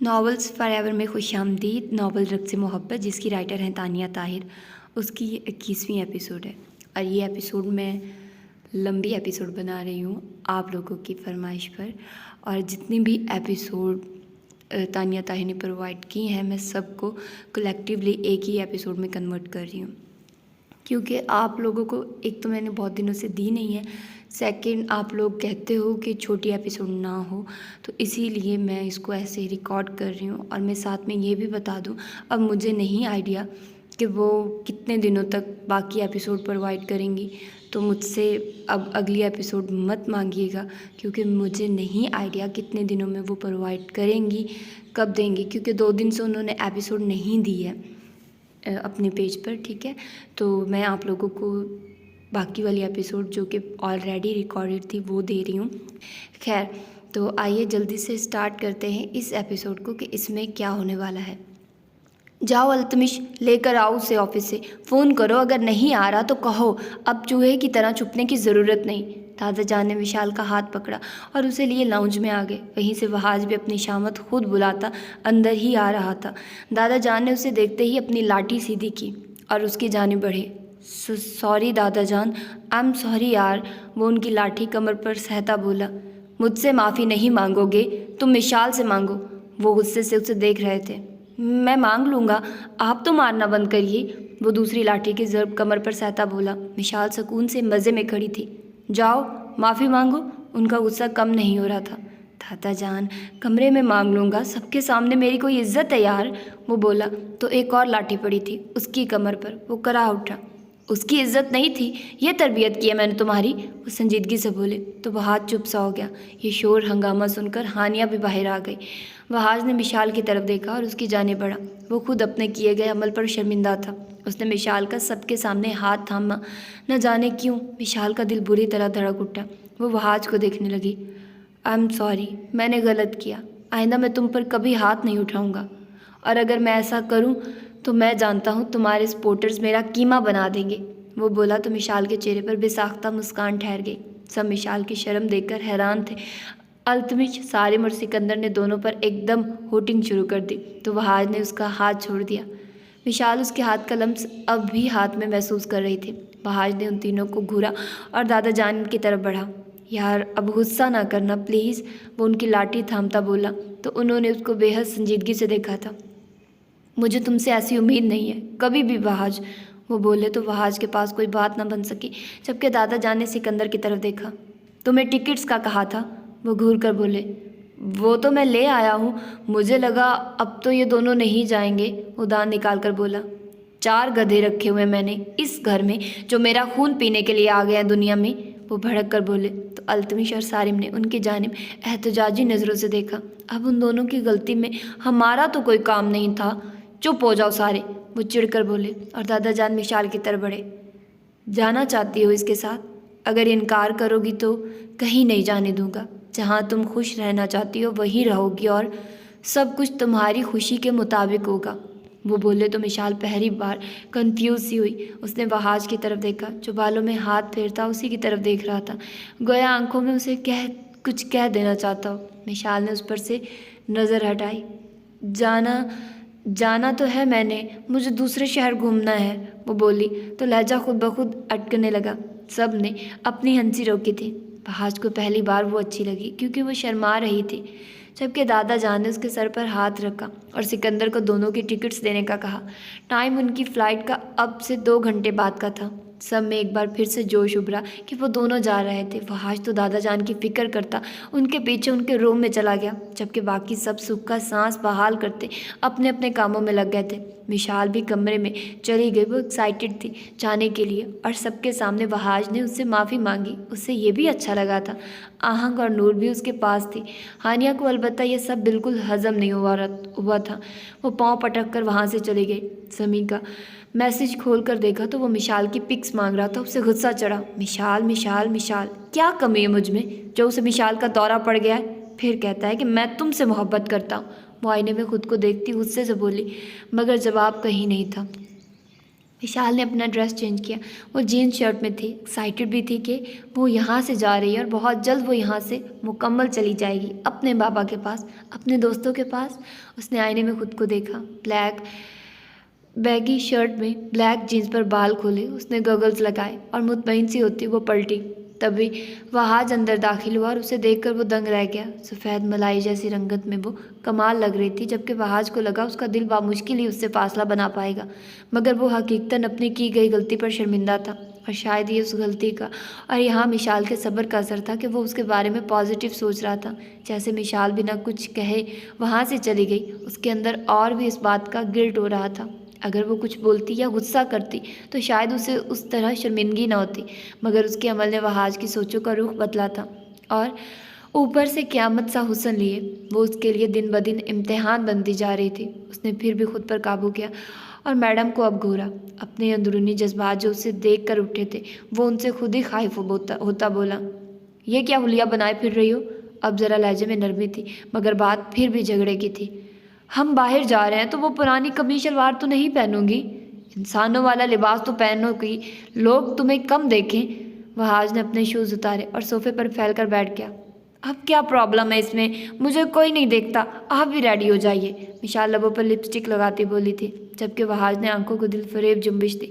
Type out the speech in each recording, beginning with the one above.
Novels forever में खुशामदीद। Novel रक्त से मोहब्बत, जिसकी राइटर हैं तानिया ताहिर, उसकी 21वीं एपिसोड है। और ये एपिसोड मैं लंबी एपिसोड बना रही हूँ आप लोगों की फरमाइश पर। और जितनी भी एपिसोड तानिया ताहिर ने प्रोवाइड की हैं, मैं सबको कलेक्टिवली एक ही एपिसोड में कन्वर्ट कर रही हूँ, क्योंकि आप लोगों को एक तो मैंने बहुत दिनों से दी नहीं है, सेकंड आप लोग कहते हो कि छोटी एपिसोड ना हो, तो इसीलिए मैं इसको ऐसे ही रिकॉर्ड कर रही हूँ। और मैं साथ में ये भी बता दूँ, अब मुझे नहीं आइडिया कि वो कितने दिनों तक बाकी एपिसोड प्रोवाइड करेंगी, तो मुझसे अब अगली एपिसोड मत मांगिएगा, क्योंकि मुझे नहीं आइडिया कितने दिनों में वो प्रोवाइड करेंगी, कब देंगी, क्योंकि 2 दिन से उन्होंने एपिसोड नहीं दी है अपने पेज पर। ठीक है, तो मैं आप लोगों को बाकी वाली एपिसोड जो कि ऑलरेडी रिकॉर्डेड थी वो दे रही हूँ। खैर, तो आइए जल्दी से स्टार्ट करते हैं इस एपिसोड को कि इसमें क्या होने वाला है। जाओ अल्तमिश, लेकर आओ उसे ऑफिस से, फ़ोन करो, अगर नहीं आ रहा तो कहो, अब चूहे की तरह छुपने की ज़रूरत नहीं। दादा जान ने विशाल का हाथ पकड़ा और उसे लिए लाउंज में आ गए। वहीं से वहाज भी अपनी शामत खुद बुलाता अंदर ही आ रहा था। दादा जान ने उसे देखते ही अपनी लाठी सीधी की और उसकी जाने बढ़े। सॉरी दादा जान, आई एम सॉरी यार, वो उनकी लाठी कमर पर सहता बोला। मुझसे माफ़ी नहीं मांगोगे, तुम विशाल से मांगो। वो गुस्से से उसे देख रहे थे। मैं मांग लूँगा, आप तो मारना बंद करिए, वो दूसरी लाठी की ज़रब कमर पर सहता बोला। विशाल सुकून से मज़े में खड़ी थी। जाओ माफ़ी मांगो, उनका गुस्सा कम नहीं हो रहा था। दादा जान, कमरे में मांग लूँगा, सबके सामने मेरी कोई इज्जत है यार, वो बोला। तो एक और लाठी पड़ी थी उसकी कमर पर। वो करा उठा। उसकी इज्जत नहीं थी, ये तरबियत की है मैंने तुम्हारी, वो संजीदगी से बोले। तो वहाज चुप सा हो गया। ये शोर हंगामा सुनकर हानिया भी बाहर आ गई। वहाज ने विशाल की तरफ देखा और उसकी जाने बढ़ा। वो खुद अपने किए गए अमल पर शर्मिंदा था। उसने विशाल का सबके सामने हाथ थामा। न जाने क्यों विशाल का दिल बुरी तरह धड़क उठा। वो वहाज को देखने लगी। आई एम सॉरी, मैंने गलत किया, आइंदा मैं तुम पर कभी हाथ नहीं उठाऊंगा, और अगर मैं ऐसा करूं तो मैं जानता हूं तुम्हारे सपोर्टर्स मेरा कीमा बना देंगे, वो बोला। तो विशाल के चेहरे पर बेसाख्ता मुस्कान ठहर गई। सब विशाल की शर्म देखकर हैरान थे। अल्तमिश, सारिम और सिकंदर ने दोनों पर एकदम होटिंग शुरू कर दी। तो वहाज ने उसका हाथ छोड़ दिया। विशाल उसके हाथ का लम्स अब भी हाथ में महसूस कर रही थी। वहाज ने उन तीनों को घूरा और दादा जान की तरफ बढ़ा। यार अब गुस्सा ना करना प्लीज़, वो उनकी लाठी थामता बोला। तो उन्होंने उसको बेहद संजीदगी से देखा था। मुझे तुमसे ऐसी उम्मीद नहीं है कभी भी वहाज, वो बोले। तो वहाज के पास कोई बात ना बन सकी, जबकि दादा जान ने सिकंदर की तरफ देखा। तुम्हें टिकट्स का कहा था, वो घूर कर बोले। वो तो मैं ले आया हूँ, मुझे लगा अब तो ये दोनों नहीं जाएंगे, वो दांत निकाल कर बोला। 4 गधे रखे हुए मैंने इस घर में जो मेरा खून पीने के लिए आ गए हैं दुनिया में, वो भड़क कर बोले। तो अल्तमिश और सारिम ने उनकी जानिब एहतजाजी नज़रों से देखा। अब उन दोनों की गलती में हमारा तो कोई काम नहीं था, चुप हो जाओ सारे, वो चिढ़कर बोले। और दादा जान विशाल की तरफ बढ़े। जाना चाहती हो इसके साथ? अगर इनकार करोगी तो कहीं नहीं जाने दूंगा, जहाँ तुम खुश रहना चाहती हो वहीं रहोगी और सब कुछ तुम्हारी खुशी के मुताबिक होगा, वो बोले। तो विशाल पहली बार कंफ्यूज सी हुई। उसने वहाज की तरफ देखा जो बालों में हाथ फेरता उसी की तरफ देख रहा था, गोया आंखों में उसे कुछ कह देना चाहता हो। विशाल ने उस पर से नज़र हटाई। जाना तो है मैंने, मुझे दूसरे शहर घूमना है, वो बोली। तो लहजा खुद ब खुद अटकने लगा। सब ने अपनी हंसी रोकी थी। वहाज को पहली बार वो अच्छी लगी क्योंकि वो शर्मा रही थी, जबकि दादा जान ने उसके सर पर हाथ रखा और सिकंदर को दोनों की टिकट्स देने का कहा। टाइम उनकी फ़्लाइट का अब से 2 घंटे बाद का था। सब में एक बार फिर से जोश उभरा कि वो दोनों जा रहे थे। वहाज तो दादा जान की फिक्र करता उनके पीछे उनके रूम में चला गया, जबकि बाकी सब सुख का सांस बहाल करते अपने अपने कामों में लग गए थे। विशाल भी कमरे में चली गई। वो एक्साइटेड थी जाने के लिए और सबके सामने वहाज ने उससे माफ़ी मांगी। उससे ये भी अच्छा लगा था। आहंग और नूर भी उसके पास थी। हानिया को अलबत्ता ये सब बिल्कुल हजम नहीं हुआ था। वो पाँव पटक कर वहाँ से चली गई। समी का मैसेज खोल कर देखा तो वो मिशाल की पिक्स मांग रहा था। उससे गुस्सा चढ़ा। मिशाल मिशाल मिशाल, क्या कमी है मुझ में जो उसे मिशाल का दौरा पड़ गया है? फिर कहता है कि मैं तुमसे मोहब्बत करता हूँ। वो आईने में खुद को देखती गुस्से से बोली, मगर जवाब कहीं नहीं था। विशाल ने अपना ड्रेस चेंज किया। वो जीन्स शर्ट में थी, एक्साइटेड भी थी कि वो यहाँ से जा रही है और बहुत जल्द वो यहाँ से मुकम्मल चली जाएगी अपने बाबा के पास, अपने दोस्तों के पास। उसने आईने में खुद को देखा, ब्लैक बैगी शर्ट में, ब्लैक जीन्स पर बाल खोले, उसने गॉगल्स लगाए और मुतमईन सी होती वो पलटी। तभी वहाज अंदर दाखिल हुआ और उसे देखकर वो दंग रह गया। सफ़ेद मलाई जैसी रंगत में वो कमाल लग रही थी, जबकि वहाज को लगा उसका दिल बामुश्किल ही उससे फासला बना पाएगा। मगर वो हकीकतन अपनी की गई गलती पर शर्मिंदा था, और शायद ये उस गलती का और यहाँ मिशाल के सब्र का असर था कि वो उसके बारे में पॉजिटिव सोच रहा था। जैसे मिशाल बिना कुछ कहे वहाँ से चली गई, उसके अंदर और भी इस बात का गिल्ट हो रहा था। अगर वो कुछ बोलती या गुस्सा करती तो शायद उसे उस तरह शर्मिंदगी न होती, मगर उसके अमल ने वहाज की सोचों का रुख बदला था, और ऊपर से क़यामत सा हुस्न लिए वो उसके लिए दिन ब दिन इम्तिहान बनती जा रही थी। उसने फिर भी खुद पर काबू किया और मैडम को अब घूरा। अपने अंदरूनी जज्बात जो उसे देख कर उठे थे वो उनसे खुद ही खाइफ होता बोला, ये क्या हुलिया बनाए फिर रही हो? अब ज़रा लहजे में नरमी थी, मगर बात फिर भी झगड़े की थी। हम बाहर जा रहे हैं तो वो पुरानी कमीज शलवार तो नहीं पहनूंगी, इंसानों वाला लिबास तो पहनोगी, लोग तुम्हें कम देखें। वहाज ने अपने शूज़ उतारे और सोफे पर फैल कर बैठ गया। अब क्या प्रॉब्लम है इसमें, मुझे कोई नहीं देखता, आप भी रेडी हो जाइए। मिशाल लबों पर लिपस्टिक लगाती बोली थी, जबकि वहाज ने आंखों को दिल फरेब जुम्बिश दी।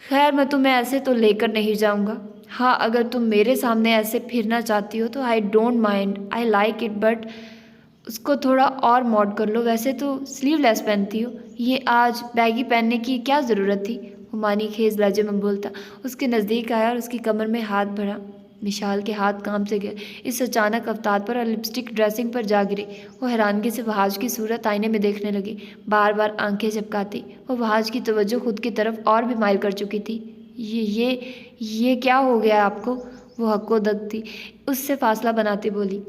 खैर, मैं तुम्हें ऐसे तो लेकर नहीं जाऊंगा। हाँ, अगर तुम मेरे सामने ऐसे फिरना चाहती हो तो I don't mind, I like it, but उसको थोड़ा और मॉड कर लो। वैसे तो स्लीवलेस पहनती हो, ये आज बैगी पहनने की क्या ज़रूरत थी? हुमानी खेज लहजे में बोलता उसके नज़दीक आया और उसकी कमर में हाथ भरा। मिशाल के हाथ काम से गए इस अचानक अवतार पर और लिपस्टिक ड्रेसिंग पर जा गिरी। वो हैरानगी से वहाज की सूरत आईने में देखने लगी, बार बार आंखें झपकाती। वो वहाज की तवज्जो खुद की तरफ और भी माइल कर चुकी थी। ये क्या हो गया आपको? वो हक्को दक थी, उससे फासला बनाती बोली,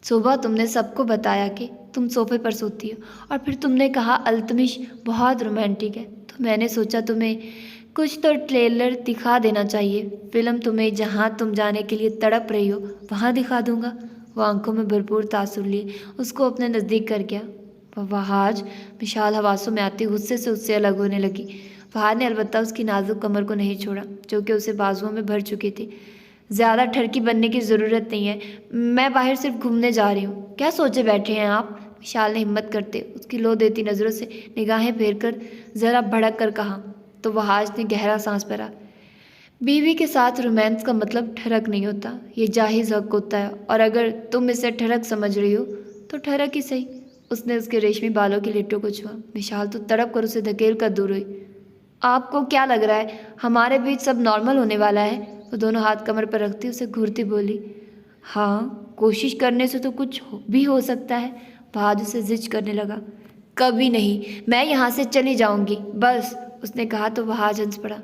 सुबह तुमने सबको बताया कि तुम सोफे पर सोती हो, और फिर तुमने कहा अल्तमिश बहुत रोमांटिक है, तो मैंने सोचा तुम्हें कुछ तो ट्रेलर दिखा देना चाहिए। फिल्म तुम्हें जहाँ तुम जाने के लिए तड़प रही हो वहाँ दिखा दूँगा। वो आंखों में भरपूर तासुर लिए उसको अपने नज़दीक कर गया। वहाज मिशाल हवासों में आती गुस्से से उससे अलग होने लगी। वहाज ने अलबत्ता उसकी नाजुक कमर को नहीं छोड़ा, जो कि उसे बाजुओं में भर चुकी थी। ज़्यादा ठरकी बनने की ज़रूरत नहीं है, मैं बाहर सिर्फ घूमने जा रही हूँ। क्या सोचे बैठे हैं आप? विशाल ने हिम्मत करते उसकी लो देती नज़रों से निगाहें फेर कर ज़रा भड़क कर कहा। तो वहाज ने गहरा सांस भरा। बीवी के साथ रोमांस का मतलब ठरक नहीं होता, ये जाहिज़ हक होता है, और अगर तुम इसे ठरक समझ रही हो तो ठरक ही सही। उसने उसके रेशमी बालों की लिट्टों को छुआ। विशाल तो तड़प कर उसे धकेल कर दूर हुई। आपको क्या लग रहा है हमारे बीच सब नॉर्मल होने वाला है? वो दोनों हाथ कमर पर रखती उसे घूरती बोली। हाँ, कोशिश करने से तो कुछ भी हो सकता है। वहाज उसे जिज करने लगा। कभी नहीं, मैं यहाँ से चली जाऊँगी बस, उसने कहा तो वहाज हंस पड़ा।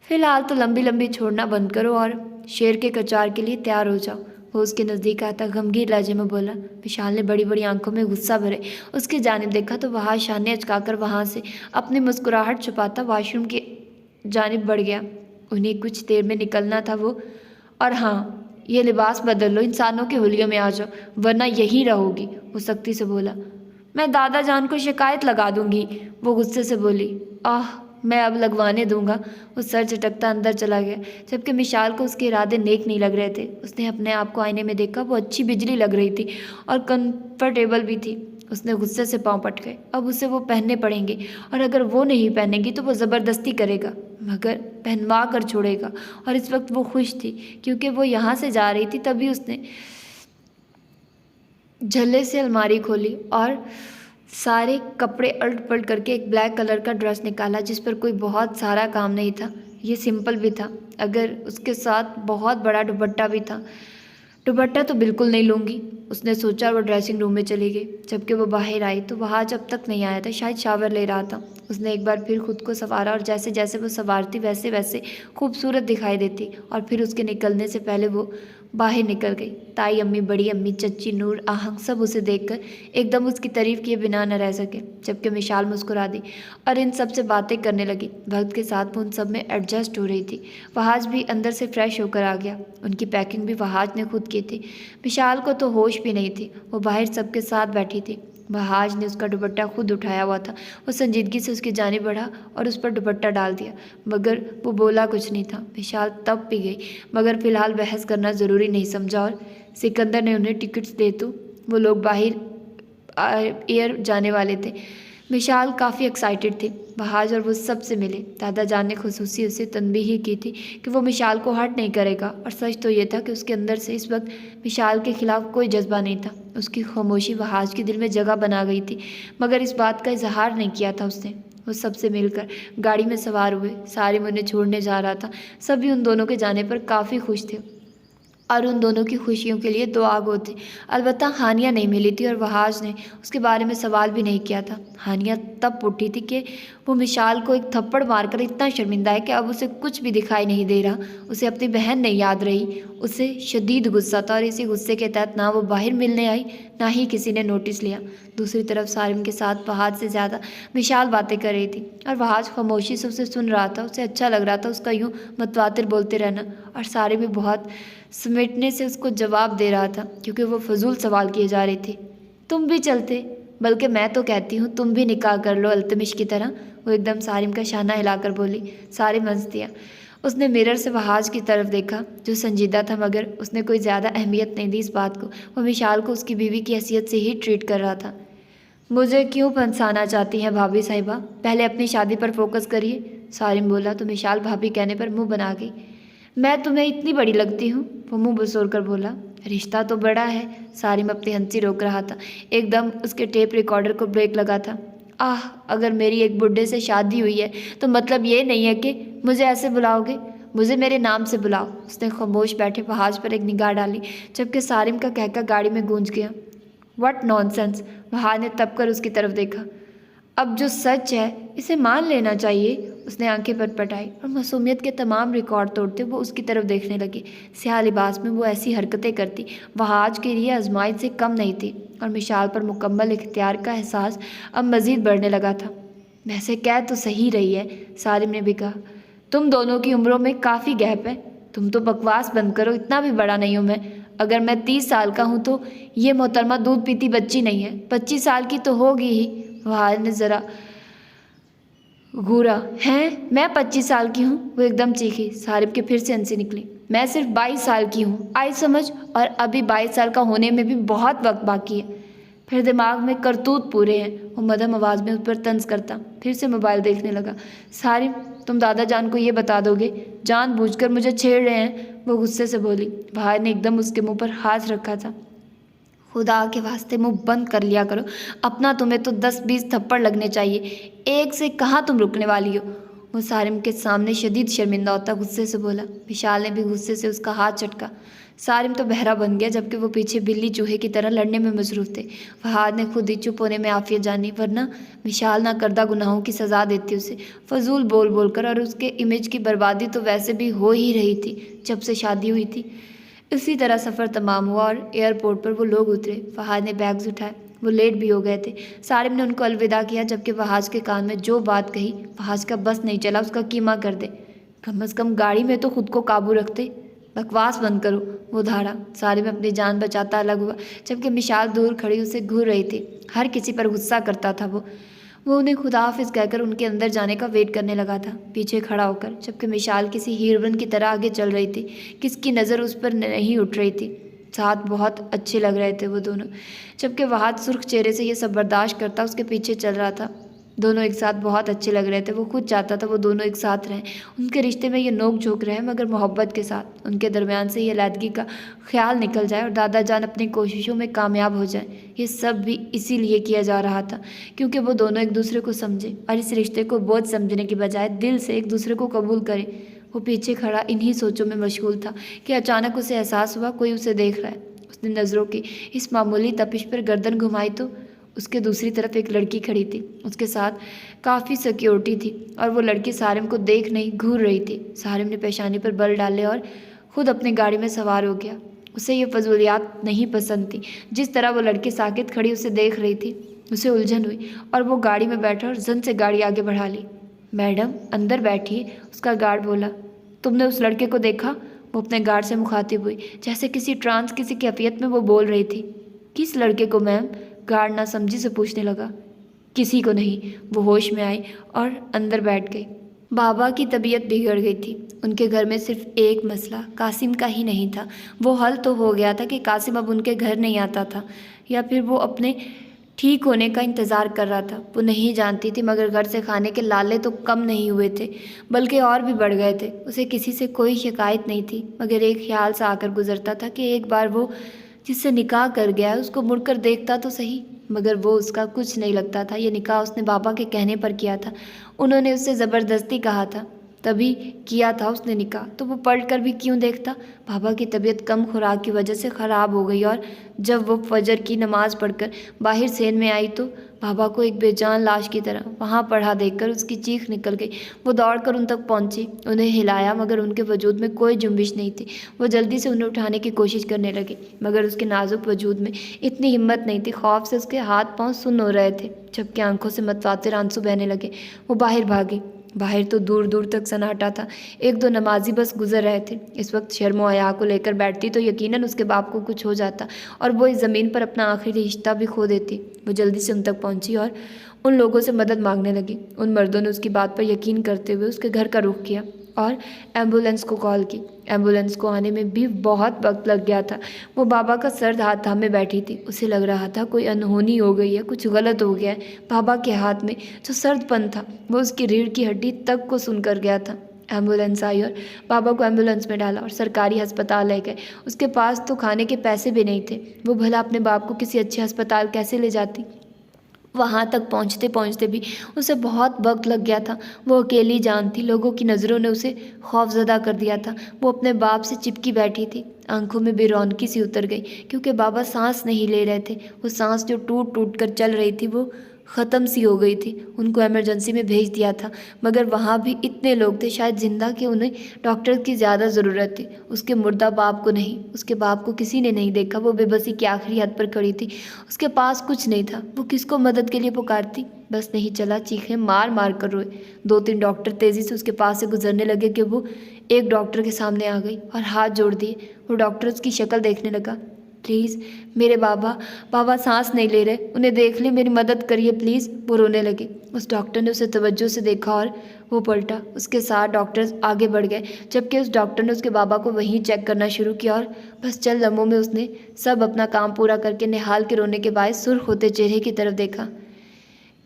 फिलहाल तो लंबी लंबी छोड़ना बंद करो और शेर के कचार के लिए तैयार हो जाओ। वो उसके नज़दीक आता गमगीन लहजे में बोला। विशाल ने बड़ी बड़ी आंखों में गुस्सा भरे उसकी जानिब देखा तो वहाज शाने अचकाकर वहाँ से अपनी मुस्कुराहट छुपाता वॉशरूम की जानिब बढ़ गया। उन्हें कुछ देर में निकलना था वो, और हाँ, ये लिबास बदल लो, इंसानों के हुलियों में आ जाओ, वरना यहीं रहोगी। वो सख्ती से बोला। मैं दादा जान को शिकायत लगा दूंगी, वो गुस्से से बोली। आह, मैं अब लगवाने दूंगा। वो सर झटकता अंदर चला गया, जबकि मिशाल को उसके इरादे नेक नहीं लग रहे थे। उसने अपने आप को आईने में देखा, वो अच्छी बिजली लग रही थी और कंफर्टेबल भी थी। उसने गुस्से से पाँव पटके, अब उसे वो पहनने पड़ेंगे, और अगर वो नहीं पहनेगी तो वो ज़बरदस्ती करेगा, मगर पहनवा कर छोड़ेगा। और इस वक्त वो खुश थी क्योंकि वो यहाँ से जा रही थी। तभी उसने झल्ले से अलमारी खोली और सारे कपड़े उलट पलट करके एक ब्लैक कलर का ड्रेस निकाला, जिस पर कोई बहुत सारा काम नहीं था। ये सिंपल भी था, अगर उसके साथ बहुत बड़ा दुपट्टा भी था। दुपट्टा तो बिल्कुल नहीं लूँगी, उसने सोचा। वो ड्रेसिंग रूम में चली गई। जबकि वो बाहर आई तो वहाँ जब तक नहीं आया था, शायद शावर ले रहा था। उसने एक बार फिर खुद को संवारा और जैसे जैसे वो संवारती वैसे वैसे खूबसूरत दिखाई देती। और फिर उसके निकलने से पहले वो बाहर निकल गई। ताई अम्मी, बड़ी अम्मी, चच्ची, नूर, आहंग सब उसे देखकर एकदम उसकी तारीफ़ किए बिना न रह सके। जबकि मिशाल मुस्कुरा दी और इन सब से बातें करने लगी। वक्त के साथ वो उन सब में एडजस्ट हो रही थी। वहाज भी अंदर से फ्रेश होकर आ गया। उनकी पैकिंग भी वहाज ने खुद की थी। मिशाल को तो होश भी नहीं थी। वो बाहर सबके साथ बैठी थी। बहाज ने उसका दुपट्टा खुद उठाया हुआ था। वो संजीदगी से उसकी जानिब बढ़ा और उस पर दुपट्टा डाल दिया, मगर वो बोला कुछ नहीं था। विशाल तब भी गई, मगर फिलहाल बहस करना ज़रूरी नहीं समझा और सिकंदर ने उन्हें टिकट्स दे तो वो लोग बाहर एयर जाने वाले थे। विशाल काफ़ी एक्साइटेड थे। बहाज और वो सबसे मिले। दादा जान ने खुसूसी उसे तनबीह की थी कि वो विशाल को हर्ट नहीं करेगा, और सच तो ये था कि उसके अंदर से इस वक्त विशाल के खिलाफ कोई जज्बा नहीं था। उसकी खामोशी बहाज के दिल में जगह बना गई थी, मगर इस बात का इजहार नहीं किया था उसने। वो सबसे मिलकर गाड़ी में सवार हुए। सारिम उन्हें छोड़ने जा रहा था। सभी उन दोनों के जाने पर काफ़ी खुश थे और उन दोनों की खुशियों के लिए दुआ गो थे। अलबत्ता हानिया नहीं मिली थी और वहाज ने उसके बारे में सवाल भी नहीं किया था। हानिया तब उठी थी कि वो विशाल को एक थप्पड़ मारकर इतना शर्मिंदा है कि अब उसे कुछ भी दिखाई नहीं दे रहा। उसे अपनी बहन नहीं याद रही। उसे शदीद गुस्सा था और इसी गुस्से के तहत ना वो बाहर मिलने आई, ना ही किसी ने नोटिस लिया। दूसरी तरफ सारिम के साथ वहाज से ज़्यादा विशाल बातें कर रही थी और वहाज खामोशी से उसे सुन रहा था। उसे अच्छा लग रहा था उसका यूँ मतवातिर बोलते रहना, और सारे भी बहुत समेटने से उसको जवाब दे रहा था, क्योंकि वो फजूल सवाल किए जा रहे थे। तुम भी चलते, बल्कि मैं तो कहती हूँ तुम भी निकाह कर लो अल्तमिश की तरह। वो एकदम सारिम का शाना हिलाकर बोली। सारिम हंस दिया। उसने मिरर से वहाज की तरफ देखा, जो संजीदा था, मगर उसने कोई ज़्यादा अहमियत नहीं दी इस बात को। वो विशाल को उसकी बीवी की हैसियत से ही ट्रीट कर रहा था। मुझे क्यों फंसाना चाहती हैं भाभी साहिबा, पहले अपनी शादी पर फोकस करिए। सारिम बोला तो विशाल भाभी कहने पर मुंह बना गई। मैं तुम्हें इतनी बड़ी लगती हूँ? वो मुंह बसोर कर बोला। रिश्ता तो बड़ा है। सारिम अपनी हंसी रोक रहा था। एकदम उसके टेप रिकॉर्डर को ब्रेक लगा था। आह, अगर मेरी एक बुड्ढे से शादी हुई है तो मतलब ये नहीं है कि मुझे ऐसे बुलाओगे। मुझे मेरे नाम से बुलाओ। उसने खामोश बैठे वहाज पर एक निगाह डाली, जबकि सारिम का कहका गाड़ी में गूंज गया। What nonsense. वहाज ने तब कर उसकी तरफ देखा। अब जो सच है इसे मान लेना चाहिए। उसने आंखें पटपटाई और मासूमियत के तमाम रिकॉर्ड तोड़ते वो उसकी तरफ देखने लगी। स्याह लिबास में वो ऐसी हरकतें करती वहाज के लिए आजमाइश से कम नहीं थी, और मिशाल पर मुकम्मल इख्तियार का एहसास अब मज़ीद बढ़ने लगा था। वैसे कह तो सही रही है, सारिम ने भी कहा। तुम दोनों की उम्रों में काफ़ी गैप है। तुम तो बकवास बंद करो, इतना भी बड़ा नहीं हूँ मैं। अगर मैं 30 साल का हूँ तो ये मोहतरमा दूध पीती बच्ची नहीं है। 25 साल की तो होगी ही। वहाज ने ज़रा घूरा। हैं, मैं 25 साल की हूँ? वो एकदम चीखी। सारिम के फिर से हंसी निकली। मैं सिर्फ 22 साल की हूँ, आई समझ, और अभी 22 साल का होने में भी बहुत वक्त बाकी है। फिर दिमाग में करतूत पूरे हैं। वो मध्यम आवाज़ में उस पर तंज करता फिर से मोबाइल देखने लगा। सारिम, तुम दादा जान को ये बता दोगे? जानबूझकर मुझे छेड़ रहे हैं, वो गुस्से से बोली। भाई ने एकदम उसके मुंह पर हाथ रखा था। खुदा के वास्ते मुंह बंद कर लिया करो अपना, तुम्हें तो 10-20 थप्पड़ लगने चाहिए, एक से कहाँ तुम रुकने वाली हो। वो सारिम के सामने शदीद शर्मिंदा होता गुस्से से बोला। विशाल ने भी गुस्से से उसका हाथ चटका। सारिम तो बहरा बन गया, जबकि वो पीछे बिल्ली चूहे की तरह लड़ने में मसरूफ़ थे। फहाद ने खुद ही चुप होने में आफियत जानी, वरना विशाल ना करदा गुनाहों की सज़ा देती उसे फजूल बोल बोल कर, और उसके इमेज की बर्बादी तो वैसे भी हो ही रही थी जब से शादी हुई थी। इसी तरह सफ़र तमाम हुआ और एयरपोर्ट पर वो लोग उतरे। फहाद ने बैग्स उठाए। वो लेट भी हो गए थे। सारिम ने उनको अलविदा किया, जबकि वहाज के कान में जो बात कही वहाज का बस नहीं चला उसका कीमा कर दे। कम अज़ कम गाड़ी में तो खुद को काबू रखते। बकवास बंद करो, वो धारा। सारिम अपनी जान बचाता अलग हुआ, जबकि मिशाल दूर खड़ी उसे घूर रही थी। हर किसी पर गुस्सा करता था वो उन्हें खुदा हाफिज़ कहकर उनके अंदर जाने का वेट करने लगा था, पीछे खड़ा होकर, जबकि मिशाल किसी हीरोइन की तरह आगे चल रही थी। किसकी नज़र उस पर नहीं उठ रही थी। साथ बहुत अच्छे लग रहे थे वो दोनों, जबकि वहाद सुर्ख चेहरे से ये सब बर्दाश्त करता उसके पीछे चल रहा था। दोनों एक साथ बहुत अच्छे लग रहे थे। वो खुद चाहता था वो दोनों एक साथ रहें। उनके रिश्ते में ये नोक झोंक रहे, मगर मोहब्बत के साथ। उनके दरमियान से ये लैदगी का ख्याल निकल जाए और दादा जान अपनी कोशिशों में कामयाब हो जाए। ये सब भी इसीलिए किया जा रहा था क्योंकि वो दोनों एक दूसरे को समझे और इस रिश्ते को बोझ समझने की बजाय दिल से एक दूसरे को कबूल करें। वो पीछे खड़ा इन्हीं सोचों में मशगूल था कि अचानक उसे एहसास हुआ कोई उसे देख रहा है। उसने नज़रों की इस मामूली तपिश पर गर्दन घुमाई तो उसके दूसरी तरफ एक लड़की खड़ी थी। उसके साथ काफ़ी सिक्योरिटी थी और वो लड़की सारिम को देख नहीं घूर रही थी। सारिम ने पेशानी पर बल डाले और ख़ुद अपनी गाड़ी में सवार हो गया। उसे ये फजूलियात नहीं पसंद थी। जिस तरह वो लड़की साकित खड़ी उसे देख रही थी उसे उलझन हुई और वो गाड़ी में बैठा और जन से गाड़ी आगे बढ़ा ली। मैडम अंदर बैठिए, उसका गार्ड बोला। तुमने उस लड़के को देखा? वो अपने गार्ड से मुखातिब हुई, जैसे किसी ट्रांस किसी कैफियत में वो बोल रही थी। किस लड़के को मैम? गार्ड ना समझी से पूछने लगा। किसी को नहीं। वो होश में आई और अंदर बैठ गई। बाबा की तबीयत बिगड़ गई थी। उनके घर में सिर्फ एक मसला कासिम का ही नहीं था। वो हल तो हो गया था कि कासिम अब उनके घर नहीं आता था, या फिर वो अपने ठीक होने का इंतज़ार कर रहा था। वो नहीं जानती थी, मगर घर से खाने के लाले तो कम नहीं हुए थे, बल्कि और भी बढ़ गए थे। उसे किसी से कोई शिकायत नहीं थी, मगर एक ख्याल सा आकर गुजरता था कि एक बार वो जिससे निकाह कर गया है उसको मुड़कर देखता तो सही। मगर वो उसका कुछ नहीं लगता था। ये निकाह उसने बाबा के कहने पर किया था। उन्होंने उससे ज़बरदस्ती कहा था, तभी किया था उसने निकाह। तो वो पढ़ कर भी क्यों देखता। बाबा की तबीयत कम खुराक की वजह से ख़राब हो गई, और जब वो फजर की नमाज़ पढ़कर बाहर सेन में आई तो बाबा को एक बेजान लाश की तरह वहाँ पड़ा देखकर उसकी चीख निकल गई। वो दौड़कर उन तक पहुँची, उन्हें हिलाया, मगर उनके वजूद में कोई जुम्बिश नहीं थी। वो जल्दी से उन्हें उठाने की कोशिश करने लगी, मगर उसके नाजुक वजूद में इतनी हिम्मत नहीं थी। खौफ से उसके हाथ पाँव सुन्न हो रहे थे, जबकि आंखों से मतवातिर आंसू बहने लगे। वो बाहर भागी। बाहर तो दूर दूर तक सन्नाटा था। एक दो नमाजी बस गुजर रहे थे। इस वक्त शर्म हया को लेकर बैठती तो यकीनन उसके बाप को कुछ हो जाता, और वो इस ज़मीन पर अपना आखिरी रिश्ता भी खो देती। वो जल्दी से उन तक पहुंची और उन लोगों से मदद मांगने लगी। उन मर्दों ने उसकी बात पर यकीन करते हुए उसके घर का रुख किया और एम्बुलेंस को कॉल की। एम्बुलेंस को आने में भी बहुत वक्त लग गया था। वो बाबा का सर्द हाथ थामे बैठी थी। उसे लग रहा था कोई अनहोनी हो गई है, कुछ गलत हो गया है। बाबा के हाथ में जो सर्दपन था वो उसकी रीढ़ की हड्डी तक को सुनकर गया था। एम्बुलेंस आई और बाबा को एम्बुलेंस में डाला और सरकारी अस्पताल ले गए। उसके पास तो खाने के पैसे भी नहीं थे। वो भला अपने बाप को किसी अच्छे अस्पताल कैसे ले जाती। वहाँ तक पहुँचते पहुँचते भी उसे बहुत वक्त लग गया था। वो अकेली जान थी। लोगों की नज़रों ने उसे खौफजदा कर दिया था। वो अपने बाप से चिपकी बैठी थी। आंखों में बेरौनकी सी उतर गई, क्योंकि बाबा सांस नहीं ले रहे थे। वो सांस जो टूट टूट कर चल रही थी वो ख़त्म सी हो गई थी। उनको इमरजेंसी में भेज दिया था, मगर वहाँ भी इतने लोग थे शायद जिंदा कि उन्हें डॉक्टर की ज़्यादा ज़रूरत थी। उसके मुर्दा बाप को नहीं, उसके बाप को किसी ने नहीं देखा। वो बेबसी की आखिरी हद पर खड़ी थी। उसके पास कुछ नहीं था। वो किसको मदद के लिए पुकारती। बस नहीं चला, चीखें मार मार कर रोए। दो तीन डॉक्टर तेज़ी से उसके पास से गुजरने लगे कि वो एक डॉक्टर के सामने आ गई और हाथ जोड़ दिए। वो डॉक्टर उसकी शक्ल देखने लगा। प्लीज़ मेरे बाबा सांस नहीं ले रहे, उन्हें देख ले, मेरी मदद करिए प्लीज़। वो रोने लगे। उस डॉक्टर ने उसे तवज्जो से देखा और वो पलटा। उसके साथ डॉक्टर्स आगे बढ़ गए, जबकि उस डॉक्टर ने उसके बाबा को वहीं चेक करना शुरू किया। और बस चंद लम्हों में उसने सब अपना काम पूरा करके निहाल के रोने के बाद सुर्ख होते चेहरे की तरफ देखा।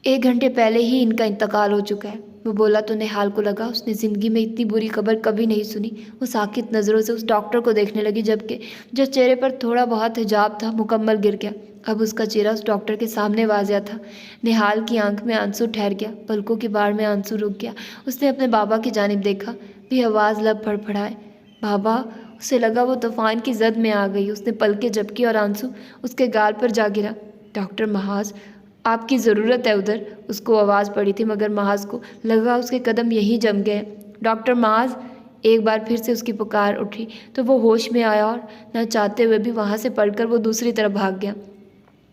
1 घंटे पहले ही इनका इंतकाल हो चुका है। वो बोला तो निहाल को लगा उसने ज़िंदगी में इतनी बुरी खबर कभी नहीं सुनी। वो साकित नज़रों से उस डॉक्टर को देखने लगी, जबकि जो चेहरे पर थोड़ा बहुत हिजाब था मुकम्मल गिर गया। अब उसका चेहरा उस डॉक्टर के सामने वाज़िया था। निहाल की आंख में आंसू ठहर गया, पलकों की बाढ़ में आंसू रुक गया। उसने अपने बाबा की जानिब देखा, भी आवाज़ लब फड़फड़ाए, बाबा। उसे लगा वो तूफ़ान की जद में आ गई। उसने पलकें झपकी और आंसू उसके गाल पर जा गिरा। डॉक्टर महाज, आपकी ज़रूरत है उधर। उसको आवाज़ पड़ी थी, मगर महाज को लगा उसके कदम यहीं जम गए। डॉक्टर महाज। एक बार फिर से उसकी पुकार उठी तो वो होश में आया और न चाहते हुए भी वहाँ से पढ़कर वो दूसरी तरफ भाग गया।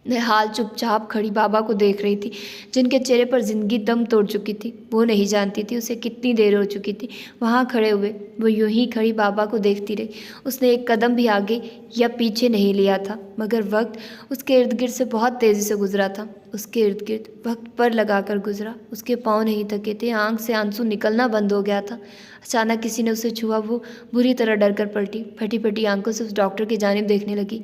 निहाल चुपचाप खड़ी बाबा को देख रही थी, जिनके चेहरे पर जिंदगी दम तोड़ चुकी थी। वो नहीं जानती थी उसे कितनी देर हो चुकी थी वहाँ खड़े हुए। वो यूं ही खड़ी बाबा को देखती रही। उसने एक कदम भी आगे या पीछे नहीं लिया था, मगर वक्त उसके इर्द गिर्द से बहुत तेज़ी से गुजरा था। उसके इर्द गिर्द वक्त पर लगाकर गुजरा। उसके पाँव नहीं थके थे, आँख से आंसू निकलना बंद हो गया था। अचानक किसी ने उसे छुआ। वो बुरी तरह डर कर पलटी, फटी फटी आंखों से उस डॉक्टर की जानिब देखने लगी।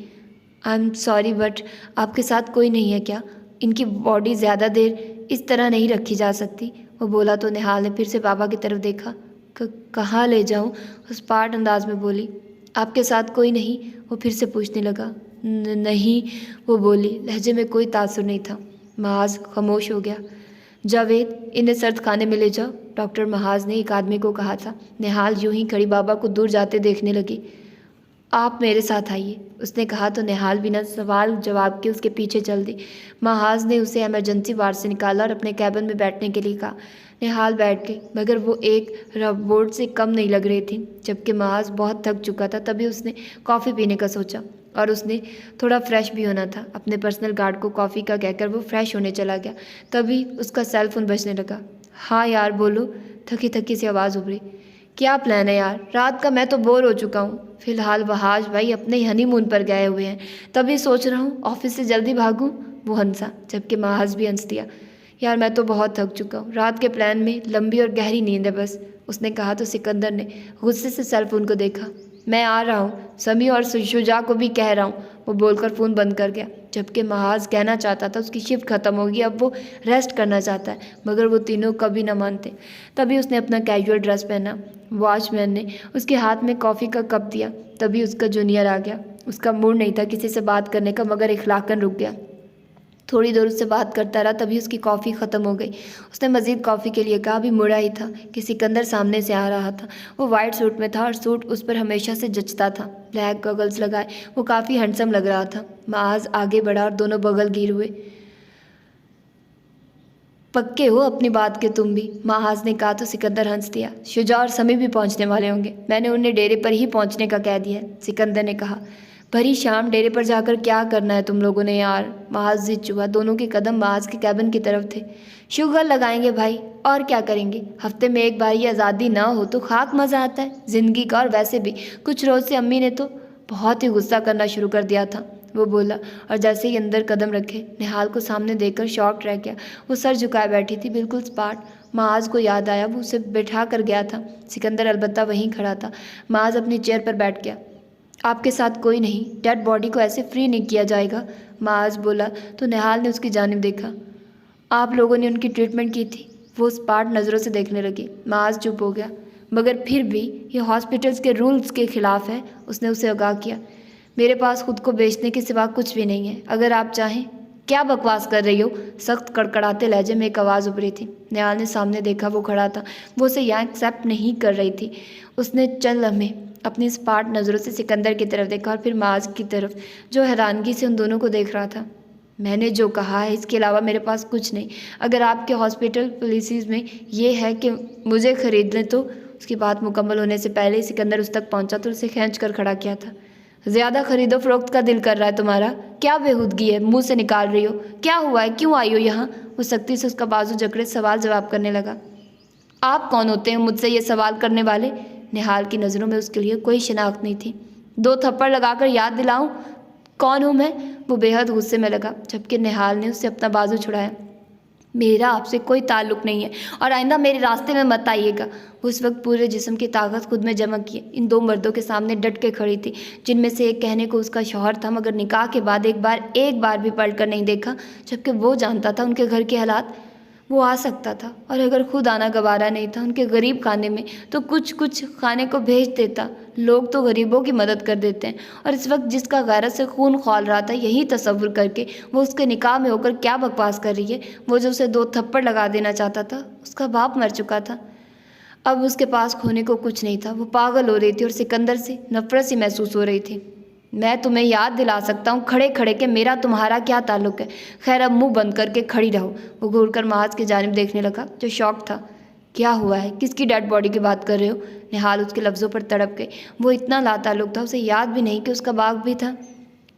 आई एम सॉरी, बट आपके साथ कोई नहीं है क्या? इनकी बॉडी ज़्यादा देर इस तरह नहीं रखी जा सकती। वो बोला तो निहाल ने फिर से बाबा की तरफ देखा। कहाँ ले जाऊँ? उस पाट अंदाज में बोली। आपके साथ कोई नहीं? वो फिर से पूछने लगा। नहीं, वो बोली, लहजे में कोई तासुर नहीं था। महाज खामोश हो गया। जावेद, इन्हें सर्द खाने में ले जाओ, डॉक्टर महाज ने एक आदमी को कहा था। निहाल यूं ही खड़ी बाबा को दूर जाते देखने लगी। आप मेरे साथ आइए, उसने कहा तो निहाल बिना सवाल जवाब के उसके पीछे चल दी। महाज ने उसे इमरजेंसी वार्ड से निकाला और अपने कैबिन में बैठने के लिए कहा। निहाल बैठ गई, मगर वो एक रोबोट से कम नहीं लग रही थी। जबकि महाज बहुत थक चुका था, तभी उसने कॉफ़ी पीने का सोचा, और उसने थोड़ा फ्रेश भी होना था। अपने पर्सनल गार्ड को कॉफ़ी का कहकर वो फ्रेश होने चला गया। तभी उसका सेल फोन बजने लगा। हाँ यार बोलो, थकी थकी सी आवाज़ उभरी। क्या प्लान है यार? रात का मैं तो बोर हो चुका हूँ। फिलहाल वहाज भाई अपने हनीमून पर गए हुए हैं, तभी सोच रहा हूँ ऑफिस से जल्दी भागूँ। वो हंसा, जबकि महाज भी हंस दिया। यार मैं तो बहुत थक चुका हूँ, रात के प्लान में लंबी और गहरी नींद है बस, उसने कहा तो सिकंदर ने गुस्से से सेलफोन को देखा। मैं आ रहा हूँ, समी और शुजा को भी कह रहा हूँ, वो बोलकर फ़ोन बंद कर गया। जबकि महाज कहना चाहता था उसकी शिफ्ट ख़त्म होगी, अब वो रेस्ट करना चाहता है, मगर वो तीनों कभी न मानते। तभी उसने अपना कैजुअल ड्रेस पहना। वॉचमैन ने उसके हाथ में कॉफ़ी का कप दिया। तभी उसका जूनियर आ गया। उसका मूड नहीं था किसी से बात करने का, मगर इखलाकन रुक गया। थोड़ी देर उससे बात करता रहा, तभी उसकी कॉफ़ी ख़त्म हो गई। उसने मज़ीद कॉफ़ी के लिए कहा। अभी मुड़ा ही था कि सिकंदर सामने से आ रहा था। वो वाइट सूट में था और सूट उस पर हमेशा से जचता था। ब्लैक गॉगल्स लगाए वो काफ़ी हैंडसम लग रहा था। माज आगे बढ़ा और दोनों बगल गिर हुए। पक्के हो अपनी बात के तुम भी, महाज ने कहा तो सिकंदर हंस दिया। शुजा और समी भी पहुंचने वाले होंगे, मैंने उन्हें डेरे पर ही पहुंचने का कह दिया है, सिकंदर ने कहा। भरी शाम डेरे पर जाकर क्या करना है तुम लोगों ने यार, महाज जिद चुका। दोनों के कदम महाज के कैबिन की तरफ थे। शुगर लगाएंगे भाई, और क्या करेंगे, हफ्ते में एक बार ये आज़ादी ना हो तो खाक मज़ा आता है ज़िंदगी का। और वैसे भी कुछ रोज़ से अम्मी ने तो बहुत ही गुस्सा करना शुरू कर दिया था, वो बोला। और जैसे ही अंदर कदम रखे, निहाल को सामने देखकर शॉक रह गया। वो सर झुकाए बैठी थी, बिल्कुल स्पार्ट। माज को याद आया, वो उसे बैठा कर गया था। सिकंदर अलबत्ता वहीं खड़ा था। माज अपनी चेयर पर बैठ गया। आपके साथ कोई नहीं, डेड बॉडी को ऐसे फ्री नहीं किया जाएगा, माज बोला तो निहाल ने उसकी जानिब देखा। आप लोगों ने उनकी ट्रीटमेंट की थी, वो स्पार्ट नज़रों से देखने लगी। माज चुप हो गया। मगर फिर भी ये हॉस्पिटल्स के रूल्स के खिलाफ है, उसने उसे आगाह किया। मेरे पास खुद को बेचने के सिवा कुछ भी नहीं है, अगर आप चाहें। क्या बकवास कर रही हो, सख्त कड़कड़ाते लहजे में एक आवाज़ उभरी थी। निहाल ने सामने देखा, वो खड़ा था। वो उसे यहाँ एक्सेप्ट नहीं कर रही थी। उसने चंद लम्हे अपनी स्पार्ट नज़रों से सिकंदर की तरफ देखा और फिर माज की तरफ, जो हैरानगी से उन दोनों को देख रहा था। मैंने जो कहा है इसके अलावा मेरे पास कुछ नहीं। अगर आपके हॉस्पिटल पॉलिसीज़ में ये है कि मुझे ख़रीद लें तो। उसकी बात मुकम्मल होने से पहले ही सिकंदर उस तक पहुंचा तो उसे खींच कर खड़ा किया था। ज़्यादा खरीदो फरोख्त का दिल कर रहा है तुम्हारा, क्या बेहूदगी है मुंह से निकाल रही हो, क्या हुआ है, क्यों आई हो यहाँ। वो सख्ती से उसका बाजू जकड़े सवाल जवाब करने लगा। आप कौन होते हैं मुझसे ये सवाल करने वाले। निहाल की नज़रों में उसके लिए कोई शिनाख्त नहीं थी। दो थप्पड़ लगाकर याद दिलाऊं कौन हूँ मैं। वो बेहद गुस्से में लगा, जबकि निहाल ने उससे अपना बाजू छुड़ाया। मेरा आपसे कोई ताल्लुक़ नहीं है और आइंदा मेरे रास्ते में मत आइएगा। वो उस वक्त पूरे जिस्म की ताकत खुद में जमा किए इन दो मर्दों के सामने डट के खड़ी थी, जिनमें से एक कहने को उसका शौहर था, मगर निकाह के बाद एक बार भी पलट कर नहीं देखा। जबकि वो जानता था उनके घर के हालात। वो आ सकता था, और अगर खुद आना गवारा नहीं था उनके गरीब खाने में तो कुछ खाने को भेज देता। लोग तो गरीबों की मदद कर देते हैं। और इस वक्त जिसका गैरत से खून खौल रहा था, यही तसव्वुर करके वो उसके निकाह में होकर क्या बकवास कर रही है। वो जो उसे दो थप्पड़ लगा देना चाहता था, उसका बाप मर चुका था। अब उसके पास खोने को कुछ नहीं था। वो पागल हो रही थी और सिकंदर से नफरत सी महसूस हो रही थी। मैं तुम्हें याद दिला सकता हूँ खड़े खड़े के मेरा तुम्हारा क्या ताल्लुक़ है। खैर अब मुंह बंद करके खड़ी रहो। वो घूरकर महाज की जानिब देखने लगा, जो शौक था। क्या हुआ है, किसकी डेड बॉडी की बात कर रहे हो। निहाल उसके लफ्ज़ों पर तड़प गई। वो इतना लाताल्लुक़ था, उसे याद भी नहीं कि उसका बाप भी था।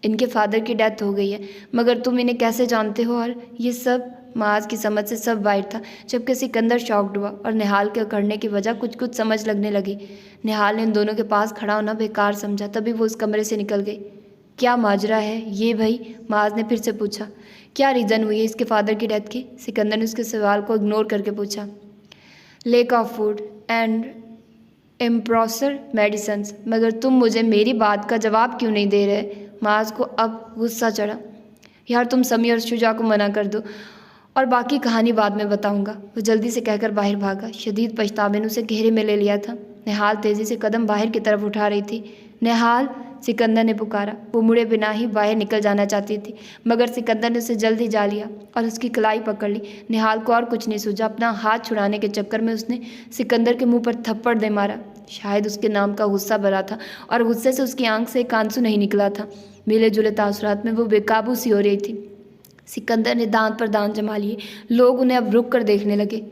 इनके फादर की डेथ हो गई है, मगर तुम इन्हें कैसे जानते हो। और ये सब माज की समझ से सब वाइट था, जबकि सिकंदर शॉक्ड हुआ और निहाल के अकड़ने की वजह कुछ समझ लगने लगी। निहाल ने इन दोनों के पास खड़ा होना बेकार समझा, तभी वो उस कमरे से निकल गई। क्या माजरा है ये भाई, माज ने फिर से पूछा। क्या रीज़न हुई है इसके फादर की डेथ की। सिकंदर ने उसके सवाल को इग्नोर करके पूछा। Lack of food and improper medicines. मगर तुम मुझे मेरी बात का जवाब क्यों नहीं दे रहे। माज को अब गुस्सा चढ़ा। यार तुम समी और शुजा को मना कर दो और बाकी कहानी बाद में बताऊंगा। वो जल्दी से कहकर बाहर भागा। शदीद पछतावे ने उसे घेरे में ले लिया था। निहाल तेज़ी से कदम बाहर की तरफ उठा रही थी। निहाल, सिकंदर ने पुकारा। वो मुड़े बिना ही बाहर निकल जाना चाहती थी, मगर सिकंदर ने उसे जल्दी जा लिया और उसकी कलाई पकड़ ली। निहाल को और कुछ नहीं सूझा। अपना हाथ छुड़ाने के चक्कर में उसने सिकंदर के मुंह पर थप्पड़ दे मारा। शायद उसके नाम का गुस्सा भरा था और गुस्से से उसकी आंख से एक आंसू नहीं निकला था। मिले जुले तासुरात में वो बेकाबू सी हो रही थी। सिकंदर ने दांत पर दांत जमा लिए। लोग उन्हें अब रुक कर देखने लगे।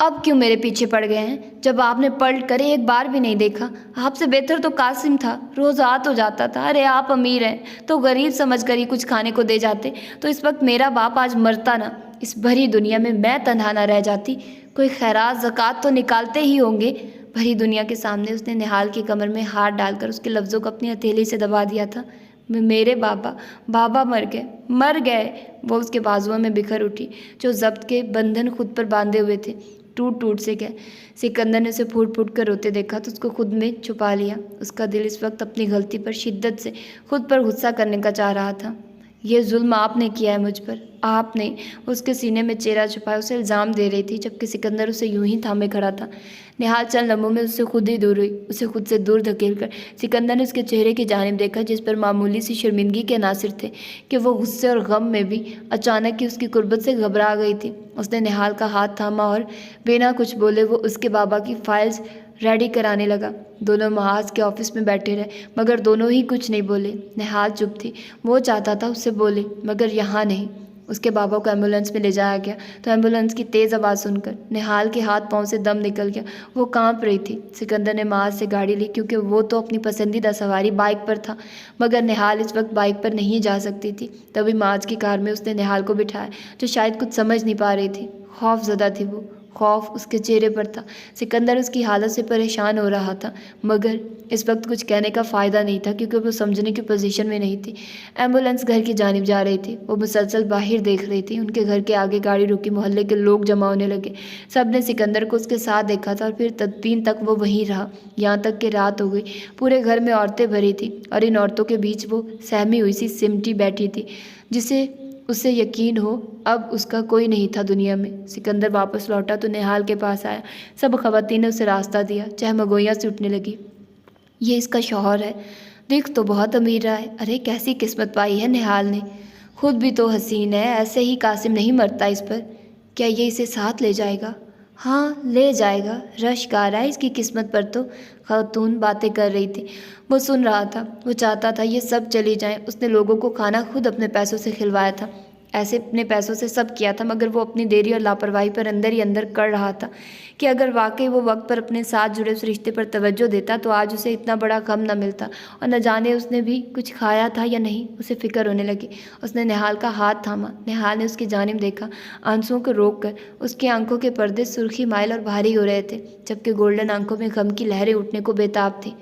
अब क्यों मेरे पीछे पड़ गए हैं, जब आपने पलट कर एक बार भी नहीं देखा। आपसे बेहतर तो कासिम था, रोज़ आ तो जाता था। अरे आप अमीर हैं तो गरीब समझ कर ही कुछ खाने को दे जाते, तो इस वक्त मेरा बाप आज मरता ना। इस भरी दुनिया में मैं तन्हा ना रह जाती। कोई खैरात ज़कात तो निकालते ही होंगे। भरी दुनिया के सामने उसने निहाल की कमर में हाथ डालकर उसके लफ्ज़ों को अपनी हथेली से दबा दिया था। मेरे बाबा, बाबा मर गए, मर गए। वो उसके बाजुओं में बिखर उठी। जो जब्त के बंधन खुद पर बांधे हुए थे टूट टूट से गए। सिकंदर ने उसे फूट फूट कर रोते देखा तो उसको खुद में छुपा लिया। उसका दिल इस वक्त अपनी गलती पर शिद्दत से खुद पर गुस्सा करने का चाह रहा था। ये जुल्म आपने किया है मुझ पर, आपने। उसके सीने में चेहरा छुपाया उसे इल्ज़ाम दे रही थी, जबकि सिकंदर उसे यूं ही थामे खड़ा था। निहाल चंद लम्हों में उससे खुद ही दूर हुई। उसे खुद से दूर धकेल कर सिकंदर ने उसके चेहरे की जानिब देखा, जिस पर मामूली सी शर्मिंदगी के नासिर थे कि वो गुस्से और गम में भी अचानक ही उसकी कुर्बत से घबरा गई थी। उसने निहाल का हाथ थामा और बिना कुछ बोले वो उसके बाबा की फाइल्स रेडी कराने लगा। दोनों महाज के ऑफिस में बैठे रहे, मगर दोनों ही कुछ नहीं बोले। निहाल चुप थी। वो चाहता था उससे बोले, मगर यहाँ नहीं। उसके बाबा को एम्बुलेंस में ले जाया गया तो एम्बुलेंस की तेज़ आवाज़ सुनकर निहाल के हाथ पांव से दम निकल गया। वो कांप रही थी। सिकंदर ने महाज से गाड़ी ली, क्योंकि वो तो अपनी पसंदीदा सवारी बाइक पर था, मगर निहाल इस वक्त बाइक पर नहीं जा सकती थी। तभी महाज की कार में उसने निहाल को बिठाया, जो शायद कुछ समझ नहीं पा रही थी। खौफजदा थी वो, खौफ उसके चेहरे पर था। सिकंदर उसकी हालत से परेशान हो रहा था, मगर इस वक्त कुछ कहने का फ़ायदा नहीं था, क्योंकि वो समझने की पोजीशन में नहीं थी। एम्बुलेंस घर की जानिब जा रही थी। वो मुसलसल बाहर देख रही थी। उनके घर के आगे गाड़ी रुकी, मोहल्ले के लोग जमा होने लगे। सब ने सिकंदर को उसके साथ देखा था और फिर तदबीन तक वो वहीं रहा, यहाँ तक कि रात हो गई। पूरे घर में औरतें भरी थी और इन औरतों के बीच वो सहमी हुई सी सिमटी बैठी थी, जिसे उसे यकीन हो अब उसका कोई नहीं था दुनिया में। सिकंदर वापस लौटा तो निहाल के पास आया। सब ख़वातीन ने उसे रास्ता दिया। चहमगोइयाँ से उठने लगी। ये इसका शौहर है, दिख तो बहुत अमीर रहा है। अरे कैसी किस्मत पाई है निहाल ने, खुद भी तो हसीन है। ऐसे ही कासिम नहीं मरता इस पर। क्या ये इसे साथ ले जाएगा? हाँ ले जाएगा। रश्क आ रहा है इसकी किस्मत पर। तो खातून बातें कर रही थी, वो सुन रहा था। वो चाहता था ये सब चली जाएं। उसने लोगों को खाना खुद अपने पैसों से खिलवाया था। ऐसे अपने पैसों से सब किया था, मगर वो अपनी देरी और लापरवाही पर अंदर ही अंदर कर रहा था कि अगर वाकई वो वक्त पर अपने साथ जुड़े उस रिश्ते पर तवज्जो देता तो आज उसे इतना बड़ा गम न मिलता। और न जाने उसने भी कुछ खाया था या नहीं, उसे फिक्र होने लगी। उसने निहाल का हाथ थामा। निहाल ने उसकी जानिब देखा, आंसुओं को रोक कर। उसकी आंखों के पर्दे सुर्खी माइल और भारी हो रहे थे, जबकि गोल्डन आंखों में गम की लहरें उठने को बेताब थी।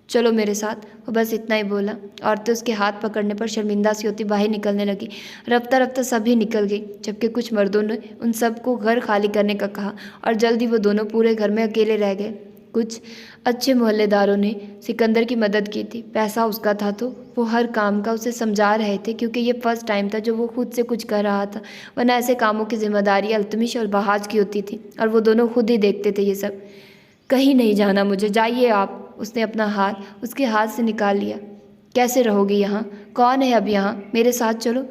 चलो मेरे साथ, वो बस इतना ही बोला। औरतें उसके हाथ पकड़ने पर शर्मिंदा सी होती बाहर निकलने लगी। रफ्ता रफ्ता सभी निकल गई, जबकि कुछ मर्दों ने उन सबको घर खाली करने का कहा और जल्दी वो दोनों पूरे घर में अकेले रह गए। कुछ अच्छे मोहल्लेदारों ने सिकंदर की मदद की थी। पैसा उसका था तो वो हर काम का उसे समझा रहे थे, क्योंकि ये फर्स्ट टाइम था जो वो खुद से कुछ कर रहा था, वरना ऐसे कामों की जिम्मेदारी अल्तमिश और बहाज की होती थी और वो दोनों खुद ही देखते थे ये सब। कहीं नहीं जाना मुझे, जाइए आप। उसने अपना हाथ उसके हाथ से निकाल लिया। कैसे रहोगी यहाँ? कौन है अब यहाँ? मेरे साथ चलो।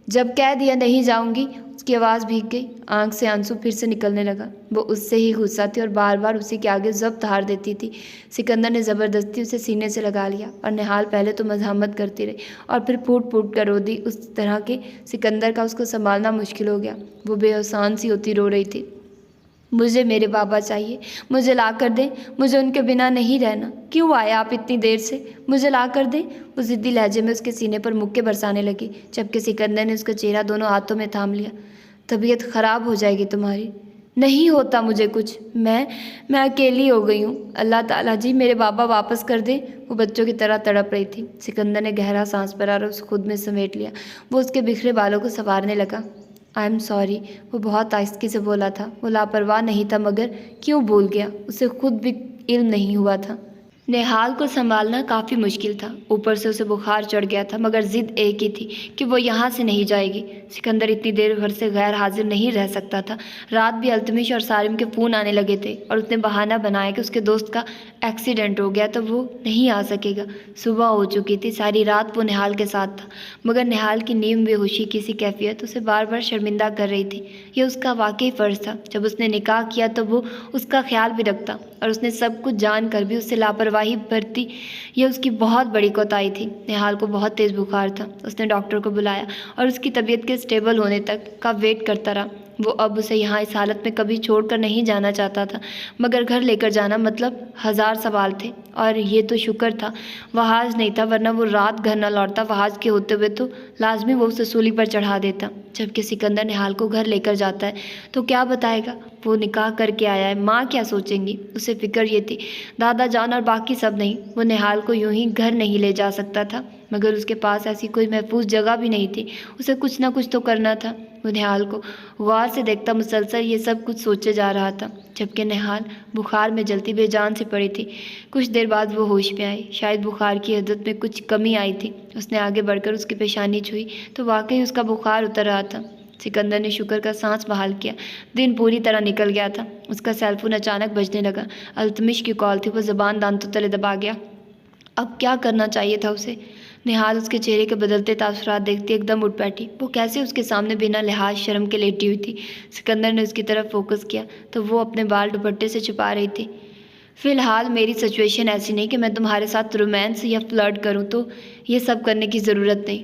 जब कह दिया नहीं जाऊंगी। उसकी आवाज़ भीग गई। आंख से आंसू फिर से निकलने लगा। वो उससे ही गुस्सा थी और बार बार उसी के आगे ज़ब्त हार देती थी। सिकंदर ने ज़बरदस्ती उसे सीने से लगा लिया और निहाल पहले तो मज़ाहमत करती रही और फिर फूट फूट कर रो दी। उस तरह के सिकंदर का उसको संभालना मुश्किल हो गया। वो बेहसान सी होती रो रही थी। मुझे मेरे बाबा चाहिए, मुझे ला कर दें। मुझे उनके बिना नहीं रहना। क्यों आए आप इतनी देर से? मुझे ला कर दें। वो ज़िद्दी लहजे में उसके सीने पर मुक्के बरसाने लगी, जबकि सिकंदर ने उसका चेहरा दोनों हाथों में थाम लिया। तबीयत ख़राब हो जाएगी तुम्हारी। नहीं होता मुझे कुछ। मैं अकेली हो गई हूँ। अल्लाह ताला जी मेरे बाबा वापस कर दे। वो बच्चों की तरह तड़प रही थी। सिकंदर ने गहरा सांस भरा और उसे खुद में समेट लिया। वो उसके बिखरे बालों को संवारने लगा। आई एम सॉरी, वो बहुत आहिस्ते से बोला था। वो लापरवाह नहीं था, मगर क्यों भूल गया? उसे खुद भी इल्म नहीं हुआ था। निहाल को संभालना काफ़ी मुश्किल था। ऊपर से उसे बुखार चढ़ गया था, मगर जिद एक ही थी कि वो यहाँ से नहीं जाएगी। सिकंदर इतनी देर घर से गैर हाजिर नहीं रह सकता था। रात भी अल्तमिश और सारिम के फ़ोन आने लगे थे और उसने बहाना बनाया कि उसके दोस्त का एक्सीडेंट हो गया तो वो नहीं आ सकेगा। सुबह हो चुकी थी। सारी रात वो निहाल के साथ था, मगर निहाल की नीम बेहोशी की सी कैफियत उसे बार बार शर्मिंदा कर रही थी। यह उसका वाकई फ़र्ज़ था। जब उसने निकाह किया तो वो उसका ख्याल भी रखता, और उसने सब कुछ जानकर भी उससे लापरवाही बरती। यह उसकी बहुत बड़ी कोताही थी। निहाल को बहुत तेज़ बुखार था। उसने डॉक्टर को बुलाया और उसकी तबीयत के स्टेबल होने तक का वेट करता रहा। वो अब उसे यहाँ इस हालत में कभी छोड़कर नहीं जाना चाहता था, मगर घर लेकर जाना मतलब 1000 सवाल थे। और ये तो शुक्र था वहाज नहीं था, वरना वो रात घर न लौटता। वहाज के होते हुए तो लाजमी वो उसे सूली पर चढ़ा देता। जबकि सिकंदर निहाल को घर लेकर जाता है तो क्या बताएगा, वो निकाह करके आया है, माँ क्या सोचेंगी। उसे फिक्र ये थी, दादा जान और बाकी सब नहीं। वो निहाल को यूं ही घर नहीं ले जा सकता था, मगर उसके पास ऐसी कोई महफूज जगह भी नहीं थी। उसे कुछ ना कुछ तो करना था। वो निहाल को गौर से देखता मुसलसल ये सब कुछ सोचे जा रहा था, जबकि निहाल बुखार में जलती बेजान सी पड़ी थी। कुछ देर बाद वो होश में आई। शायद बुखार की हदत में कुछ कमी आई थी। उसने आगे बढ़कर उसकी पेशानी छुई तो वाकई उसका बुखार उतर रहा था। सिकंदर ने शुक्र का सांस बहाल किया। दिन पूरी तरह निकल गया था। उसका सेलफोन अचानक बजने लगा। अल्तमिश की कॉल थी। वो ज़बान दांतों तले दबा गया। अब क्या करना चाहिए था उसे। निहाल उसके चेहरे के बदलते तासुरात देखती एकदम उठ बैठी। वो कैसे उसके सामने बिना लिहाज शर्म के लेटी हुई थी। सिकंदर ने उसकी तरफ फोकस किया तो वो अपने बाल दुपट्टे से छुपा रही थी। फ़िलहाल मेरी सिचुएशन ऐसी नहीं कि मैं तुम्हारे साथ रोमांस या फ्लर्ट करूं, तो ये सब करने की ज़रूरत नहीं।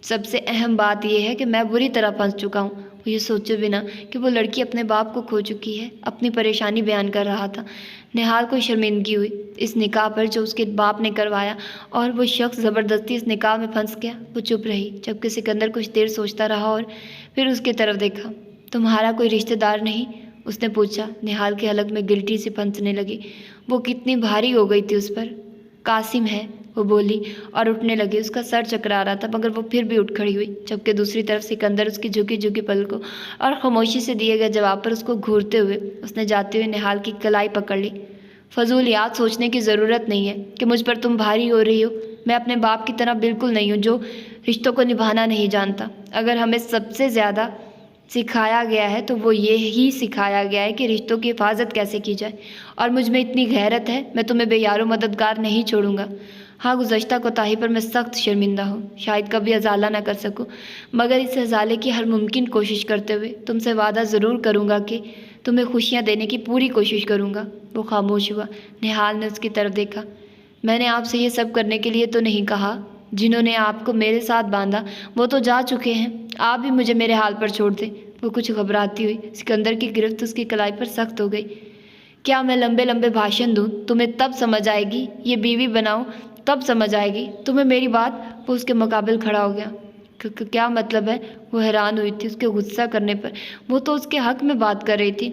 सबसे अहम बात यह है कि मैं बुरी तरह फंस चुका हूँ। वो ये सोचे बिना कि वो लड़की अपने बाप को खो चुकी है, अपनी परेशानी बयान कर रहा था। निहाल को शर्मिंदगी हुई इस निकाह पर जो उसके बाप ने करवाया, और वो शख्स ज़बरदस्ती इस निकाह में फंस गया। वो चुप रही, जबकि सिकंदर कुछ देर सोचता रहा और फिर उसकी तरफ देखा। तुम्हारा कोई रिश्तेदार नहीं? उसने पूछा। निहाल के हलक में गिल्टी सी फंसने लगी। वो कितनी भारी हो गई थी उस पर। कासिम है, वो बोली और उठने लगी। उसका सर चकरा रहा था, मगर वो फिर भी उठ खड़ी हुई, जबकि दूसरी तरफ सिकंदर उसकी झुकी झुकी पलकों और खामोशी से दिए गए जवाब पर उसको घूरते हुए उसने जाते हुए निहाल की कलाई पकड़ ली। फजूल याद सोचने की ज़रूरत नहीं है कि मुझ पर तुम भारी हो रही हो। मैं अपने बाप की तरह बिल्कुल नहीं हूँ जो रिश्तों को निभाना नहीं जानता। अगर हमें सबसे ज़्यादा सिखाया गया है तो वो ये ही सिखाया गया है कि रिश्तों की हिफाजत कैसे की जाए, और मुझ में इतनी गैरत है, मैं तुम्हें बेयारो मददगार नहीं छोड़ूंगा। हाँ, गुज़श्ता कोताही पर मैं सख्त शर्मिंदा हूँ। शायद कभी अजाला ना कर सकूँ, मगर इस अजाले की हर मुमकिन कोशिश करते हुए तुमसे वादा ज़रूर करूँगा कि तुम्हें खुशियाँ देने की पूरी कोशिश करूँगा। वो खामोश हुआ। निहाल ने उसकी तरफ देखा। मैंने आपसे ये सब करने के लिए तो नहीं कहा। जिन्होंने आपको मेरे साथ बांधा वो तो जा चुके हैं। आप भी मुझे मेरे हाल पर छोड़ दें। वो कुछ घबराती हुई सिकंदर की गिरफ्त उसकी कलाई पर सख्त हो गई। क्या मैं लंबे लंबे भाषण दूं? तुम्हें तब समझ आएगी। ये बीवी बनाऊं तब समझ आएगी तुम्हें मेरी बात। वो उसके मुकाबिल खड़ा हो गया। क्या मतलब है? वो हैरान हुई थी उसके गुस्सा करने पर। वो तो उसके हक में बात कर रही थी।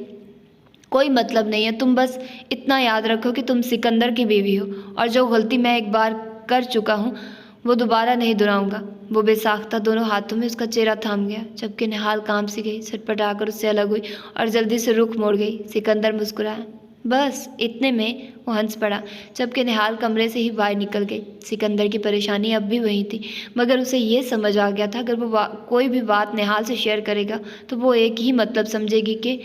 कोई मतलब नहीं है, तुम बस इतना याद रखो कि तुम सिकंदर की बीवी हो, और जो गलती मैं एक बार कर चुका हूँ वो दोबारा नहीं दोहराऊंगा। वो बेसाख्ता दोनों हाथों में उसका चेहरा थाम गया, जबकि निहाल काम सी गई, सटपटाकर उससे अलग हुई और जल्दी से रुख मोड़ गई। सिकंदर मुस्कुराया। बस इतने में वो हंस पड़ा, जबकि निहाल कमरे से ही बाहर निकल गई। सिकंदर की परेशानी अब भी वही थी, मगर उसे ये समझ आ गया था अगर वो कोई भी बात निहाल से शेयर करेगा तो वो एक ही मतलब समझेगी कि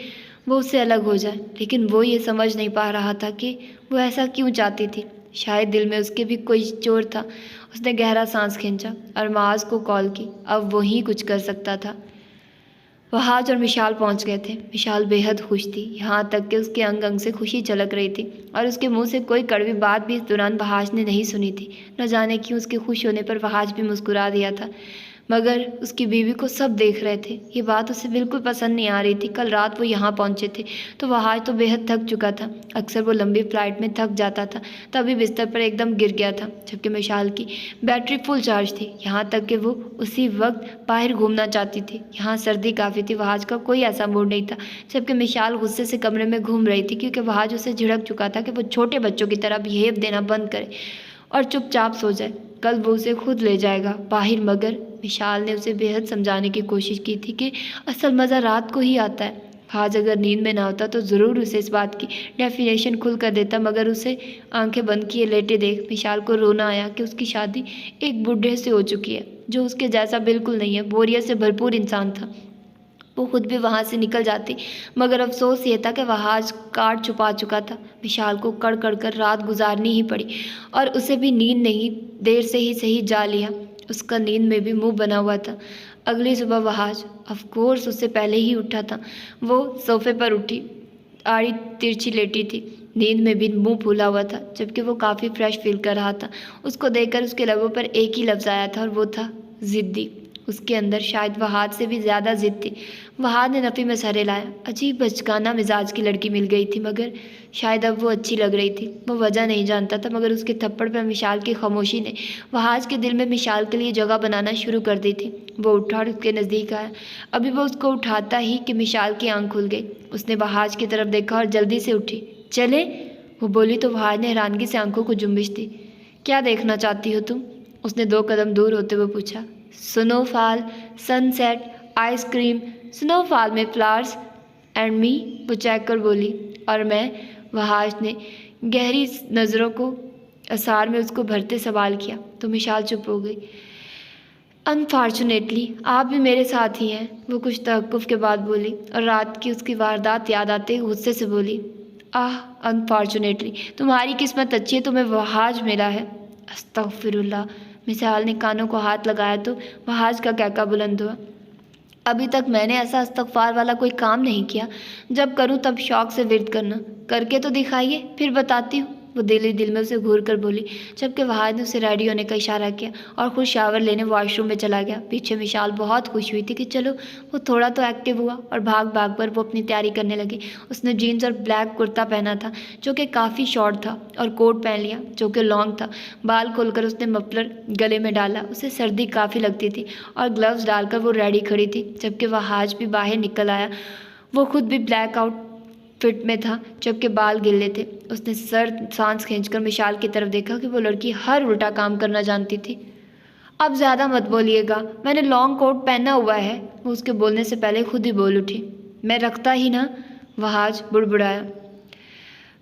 वो उससे अलग हो जाए। लेकिन वो ये समझ नहीं पा रहा था कि वो ऐसा क्यों चाहती थी। शायद दिल में उसके भी कोई चोर था। उसने गहरा सांस खींचा और माज को कॉल की। अब वो ही कुछ कर सकता था। वहाज और मिशाल पहुंच गए थे। मिशाल बेहद खुश थी, यहाँ तक कि उसके अंग अंग से खुशी झलक रही थी, और उसके मुंह से कोई कड़वी बात भी इस दौरान वहाज ने नहीं सुनी थी। न जाने क्यों उसके खुश होने पर वहाज भी मुस्कुरा दिया था, मगर उसकी बीवी को सब देख रहे थे। ये बात उसे बिल्कुल पसंद नहीं आ रही थी। कल रात वो यहाँ पहुँचे थे तो वहाज तो बेहद थक चुका था। अक्सर वो लंबी फ्लाइट में थक जाता था, तभी बिस्तर पर एकदम गिर गया था, जबकि मिशाल की बैटरी फुल चार्ज थी। यहाँ तक कि वो उसी वक्त बाहर घूमना चाहती थी। यहाँ सर्दी काफ़ी थी, वहाज का कोई ऐसा मूड नहीं था, जबकि मिशाल गुस्से से कमरे में घूम रही थी, क्योंकि वहाज उसे झिड़क चुका था कि वो छोटे बच्चों की तरह बिहेव देना बंद करे और चुपचाप सो जाए। कल वो उसे खुद ले जाएगा बाहर। मगर मिशाल ने उसे बेहद समझाने की कोशिश की थी कि असल मज़ा रात को ही आता है। आज अगर नींद में ना होता तो ज़रूर उसे इस बात की डेफिनेशन खुल कर देता, मगर उसे आंखें बंद किए लेटे देख मिशाल को रोना आया कि उसकी शादी एक बूढ़े से हो चुकी है जो उसके जैसा बिल्कुल नहीं है, बोरियत से भरपूर इंसान था। वो खुद भी वहाँ से निकल जाती, मगर अफसोस ये था कि वहाज कार्ड छुपा चुका था। विशाल को कड़ कड़ कर रात गुजारनी ही पड़ी, और उसे भी नींद नहीं, देर से ही सही जा लिया। उसका नींद में भी मुंह बना हुआ था। अगली सुबह वहाज ऑफकोर्स उससे पहले ही उठा था। वो सोफे पर उठी, आड़ी तिरछी लेटी थी, नींद में भी मुंह फूला हुआ था, जबकि वो काफ़ी फ्रेश फील कर रहा था। उसको देखकर उसके लबों पर एक ही लफ्ज़ आया था, और वो था ज़िद्दी। उसके अंदर शायद वहाद से भी ज़्यादा जिद थी। वहाद ने नफ़ी में सर हिलाया। अजीब बचकाना मिजाज की लड़की मिल गई थी, मगर शायद अब वो अच्छी लग रही थी। वो वजह नहीं जानता था, मगर उसके थप्पड़ पर मिशाल की खामोशी ने वहाज के दिल में मिशाल के लिए जगह बनाना शुरू कर दी थी। वो उठा और उसके नज़दीक आया। अभी वो उसको उठाता ही कि मिशाल की आंख खुल गई। उसने वहाज की तरफ देखा और जल्दी से उठी। चले, वो बोली तो वहाज ने हैरानगी से आंखों को जुम्बिश दी। क्या देखना चाहती हो तुम? उसने 2 कदम दूर होते हुए पूछा। स्नोफॉल, सनसेट, आइसक्रीम, स्नोफॉल में फ्लावर्स एंड मी, वो चेक कर बोली। और मैं, वहाज ने गहरी नज़रों को असार में उसको भरते सवाल किया। तो मिशाल चुप हो गई। अनफॉर्चुनेटली आप भी मेरे साथ ही हैं, वो कुछ तवक्कुफ के बाद बोली और रात की उसकी वारदात याद आते ही गुस्से से बोली। आह, अनफॉर्चुनेटली तुम्हारी किस्मत अच्छी है, तुम्हें वहाज मिला है। अस्तगफिरुल्लाह। मिसाल ने कानों को हाथ लगाया तो वहाज का कहका बुलंद हुआ। अभी तक मैंने ऐसा इस्तगफार वाला कोई काम नहीं किया। जब करूं तब शौक से विर्द करना। करके तो दिखाइए, फिर बताती हूँ, वो दिल ही दिल में उसे घूर कर बोली, जबकि वहाद ने उसे रेडी होने का इशारा किया और खुद शावर लेने वॉशरूम में चला गया। पीछे मिशाल बहुत खुश हुई थी कि चलो वो थोड़ा तो एक्टिव हुआ, और भाग भाग कर वो अपनी तैयारी करने लगी। उसने जीन्स और ब्लैक कुर्ता पहना था जो कि काफ़ी शॉर्ट था, और कोट पहन लिया जो कि लॉन्ग था। बाल खोलकर उसने मफलर गले में डाला। उसे सर्दी काफ़ी लगती थी और ग्लव्स डालकर वो रेडी खड़ी थी, जबकि वहाज भी बाहर निकल आया। वो खुद भी ब्लैक आउट फिट में था, जबकि बाल गिल्ले थे। उसने सांस खींचकर मिशाल की तरफ देखा कि वो लड़की हर उल्टा काम करना जानती थी। अब ज़्यादा मत बोलिएगा, मैंने लॉन्ग कोट पहना हुआ है, वो उसके बोलने से पहले खुद ही बोल उठी। मैं रखता ही ना, वहाज बुड़बुड़ाया।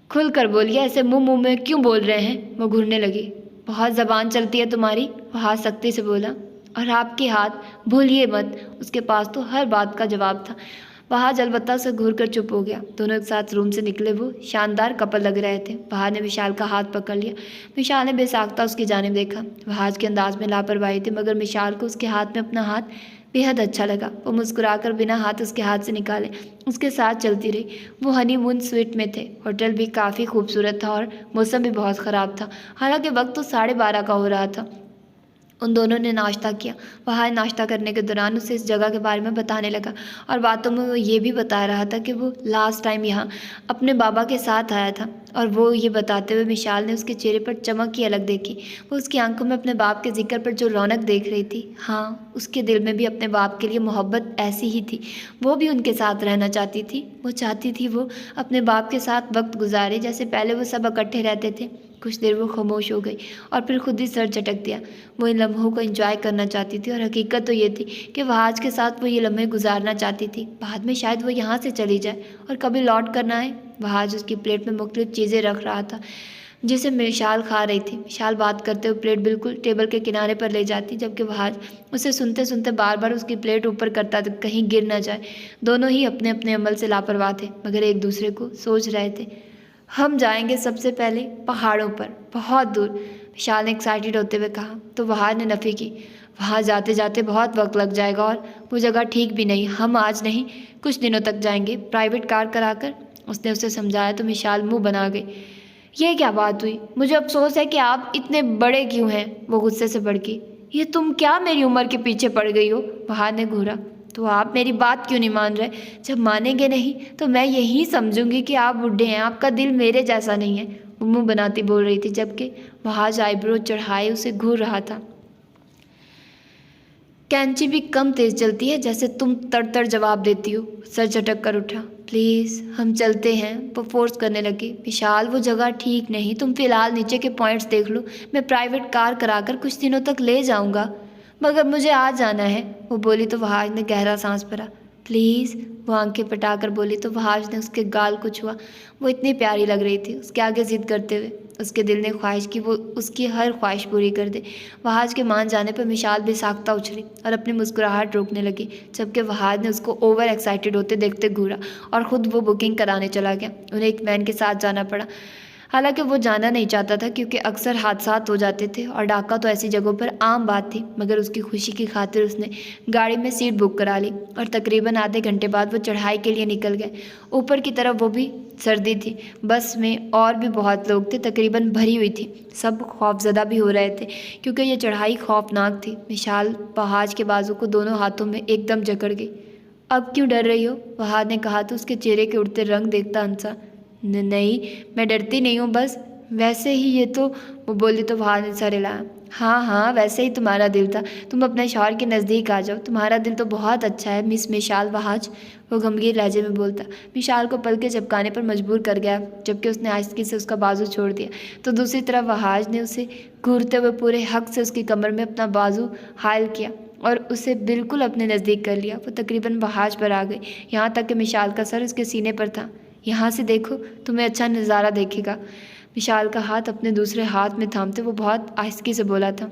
खुल कर बोलिए, ऐसे मुंह मुंह में क्यों बोल रहे हैं? वो घूरने लगी। बहुत ज़बान चलती है तुम्हारी, वहाज सख्ती से बोला। और आपके हाथ भूलिए मत, उसके पास तो हर बात का जवाब था। वहाज अलबत्ता से घूर कर चुप हो गया। दोनों एक साथ रूम से निकले। वो शानदार कपल लग रहे थे। वहाज ने विशाल का हाथ पकड़ लिया। विशाल ने बेसाख्ता उसकी जानिब देखा। वहाज के अंदाज में लापरवाही थी, मगर विशाल को उसके हाथ में अपना हाथ बेहद अच्छा लगा। वो मुस्कुराकर बिना हाथ उसके हाथ से निकाले उसके साथ चलती रही। वो हनीमून स्वीट में थे। होटल भी काफ़ी खूबसूरत था और मौसम भी बहुत ख़राब था। हालांकि वक्त तो 12:30 का हो रहा था। उन दोनों ने नाश्ता किया। वहाँ नाश्ता करने के दौरान उसे इस जगह के बारे में बताने लगा, और बातों में वो ये भी बता रहा था कि वो लास्ट टाइम यहाँ अपने बाबा के साथ आया था। और वो ये बताते हुए मिशाल ने उसके चेहरे पर चमक ही अलग देखी। वो उसकी आंखों में अपने बाप के जिक्र पर जो रौनक देख रही थी, हाँ, उसके दिल में भी अपने बाप के लिए मोहब्बत ऐसी ही थी। वो भी उनके साथ रहना चाहती थी। वो चाहती थी वो अपने बाप के साथ वक्त गुजारे जैसे पहले वो सब इकट्ठे रहते थे। कुछ देर वो खामोश हो गई और फिर खुद ही सर झटक दिया। वो इन लम्हों को एंजॉय करना चाहती थी, और हकीकत तो ये थी कि वहाज के साथ वो ये लम्हे गुजारना चाहती थी। बाद में शायद वो यहाँ से चली जाए और कभी लौट कर ना आए। वहाज उसकी प्लेट में मुख्तलिफ चीज़ें रख रहा था जिसे मिशाल खा रही थी। मिशाल बात करते हुए प्लेट बिल्कुल टेबल के किनारे पर ले जाती, जबकि वहाज उसे सुनते सुनते बार बार उसकी प्लेट ऊपर करता था, कहीं गिर ना जाए। दोनों ही अपने अपने अमल से लापरवाह थे, मगर एक दूसरे को सोच रहे थे। हम जाएंगे सबसे पहले पहाड़ों पर, बहुत दूर, विशाल ने एक्साइटेड होते हुए कहा। तो वहाज ने नफ़ी की। वहाँ जाते जाते बहुत वक्त लग जाएगा और वो जगह ठीक भी नहीं। हम आज नहीं, कुछ दिनों तक जाएंगे, प्राइवेट कार कराकर, उसने उसे समझाया। तो मिशाल मुंह बना गई। ये क्या बात हुई? मुझे अफसोस है कि आप इतने बड़े क्यों हैं? वो गुस्से से भड़की। ये तुम क्या मेरी उम्र के पीछे पड़ गई हो? वहाज ने घूरा। तो आप मेरी बात क्यों नहीं मान रहे? जब मानेंगे नहीं तो मैं यही समझूंगी कि आप बूढ़े हैं, आपका दिल मेरे जैसा नहीं है, वो मुँह बनाती बोल रही थी, जबकि वहाज आईब्रो चढ़ाए उसे घूर रहा था। कैंची भी कम तेज चलती है जैसे तुम तड़ जवाब देती हो। सर झटक कर उठा। प्लीज़ हम चलते हैं, वो फोर्स करने लगी। विशाल वो जगह ठीक नहीं, तुम फिलहाल नीचे के पॉइंट्स देख लो, मैं प्राइवेट कार कराकर कुछ दिनों तक ले जाऊंगा। मगर मुझे आज जाना है, वो बोली। तो वहाज ने गहरा सांस भरा। प्लीज़, वो आंखें पटाकर बोली। तो वहाज ने उसके गाल को छुआ। वो इतनी प्यारी लग रही थी उसके आगे जिद करते हुए। उसके दिल ने ख्वाहिश की वो उसकी हर ख्वाहिश पूरी कर दे। वहाज के मान जाने पर मिशाल बेसाख्ता उछली और अपनी मुस्कुराहट रोकने लगी, जबकि वहाज ने उसको ओवर एक्साइटेड होते देखते घूरा और ख़ुद वो बुकिंग कराने चला गया। उन्हें एक मैन के साथ जाना पड़ा। हालांकि वो जाना नहीं चाहता था क्योंकि अक्सर हादसात हो जाते थे और डाका तो ऐसी जगहों पर आम बात थी, मगर उसकी खुशी की खातिर उसने गाड़ी में सीट बुक करा ली और तकरीबन आधे घंटे बाद वो चढ़ाई के लिए निकल गए। ऊपर की तरफ वो भी सर्दी थी। बस में और भी बहुत लोग थे, तकरीबन भरी हुई थी। सब खौफजदा भी हो रहे थे क्योंकि ये चढ़ाई खौफनाक थी। विशाल पहाड़ के बाजू को दोनों हाथों में एकदम जकड़ गई। अब क्यों डर रही हो? वहाद ने कहा तो उसके चेहरे के उड़ते रंग देखता हंसा। नहीं, मैं डरती नहीं हूँ, बस वैसे ही ये तो, वो बोली तो वहाद ने सर हिलाया। हाँ हाँ, वैसे ही तुम्हारा दिल था। तुम अपने शौहर के नज़दीक आ जाओ, तुम्हारा दिल तो बहुत अच्छा है मिस मिशाल वहाज, वो गंभीर लहजे में बोलता। मिशाल को पल के झपकाने पर मजबूर कर गया, जबकि उसने आहिस्ती से उसका बाजू छोड़ दिया तो दूसरी तरफ वहाज ने उसे घूरते हुए पूरे हक से उसकी कमर में अपना बाजू हायल किया और उसे बिल्कुल अपने नज़दीक कर लिया। वो तकरीबन वहाज पर आ गई, यहाँ तक कि मिशाल का सर उसके सीने पर था। यहाँ से देखो, तुम्हें अच्छा नज़ारा देखेगा। विशाल का हाथ अपने दूसरे हाथ में थामते वो बहुत आहिस्ती से बोला था।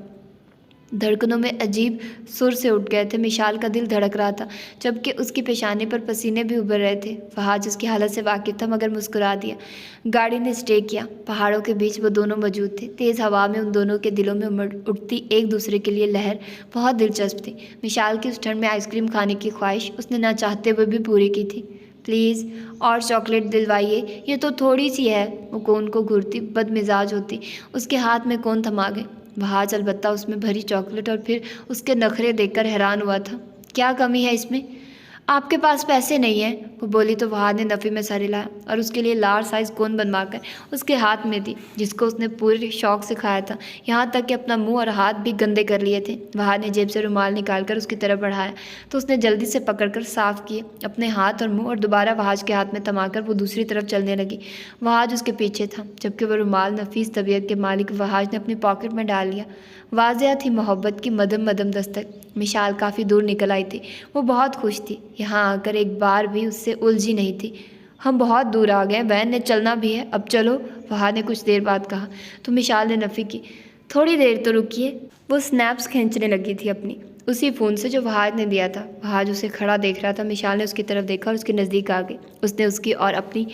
धड़कनों में अजीब सुर से उठ गए थे। मिशाल का दिल धड़क रहा था, जबकि उसकी पेशानी पर पसीने भी उभर रहे थे। फहाद उसकी हालत से वाकिफ था मगर मुस्कुरा दिया। गाड़ी ने स्टे किया। पहाड़ों के बीच वो दोनों मौजूद थे। तेज़ हवा में उन दोनों के दिलों में उठती एक दूसरे के लिए लहर बहुत दिलचस्प थी। मिशाल की उस ठंड में आइसक्रीम खाने की ख्वाहिश उसने ना चाहते हुए भी पूरी की थी। प्लीज़ और चॉकलेट दिलवाइए, ये तो थोड़ी सी है, वो कोन को घूरती बदमिजाज होती उसके हाथ में कोन थमा गए। वहाज अलबत्ता उसमें भरी चॉकलेट और फिर उसके नखरे देखकर हैरान हुआ था। क्या कमी है इसमें? आपके पास पैसे नहीं हैं, वो बोली तो वहाद ने नफ़ी में सर हिलाया और उसके लिए लार्ज साइज़ कोन बनवाकर उसके हाथ में दी, जिसको उसने पूरे शौक से खाया था, यहाँ तक कि अपना मुंह और हाथ भी गंदे कर लिए थे। वहाद ने जेब से रुमाल निकालकर उसकी तरफ बढ़ाया तो उसने जल्दी से पकड़कर साफ़ किए अपने हाथ और मुँह और दोबारा वहाज के हाथ में थमाकर वो दूसरी तरफ चलने लगी। वहाज उसके पीछे था, जबकि वह रुमाल नफीस तबीयत के मालिक वहाज ने अपनी पॉकेट में डाल लिया। वाज़िया थी मोहब्बत की मदम मदम दस्तक। मिशाल काफ़ी दूर निकल आई थी। वो बहुत खुश थी, यहाँ आकर एक बार भी उससे उलझी नहीं थी। हम बहुत दूर आ गए, वैन ने चलना भी है, अब चलो, वहाद ने कुछ देर बाद कहा तो मिशाल ने नफ़ी की। थोड़ी देर तो रुकिए। वो स्नैप्स खींचने लगी थी अपनी उसी फ़ोन से जो वहाद ने दिया था। वहाद उसे खड़ा देख रहा था। मिशाल ने उसकी तरफ देखा और उसके नज़दीक आ गई। उसने उसकी और अपनी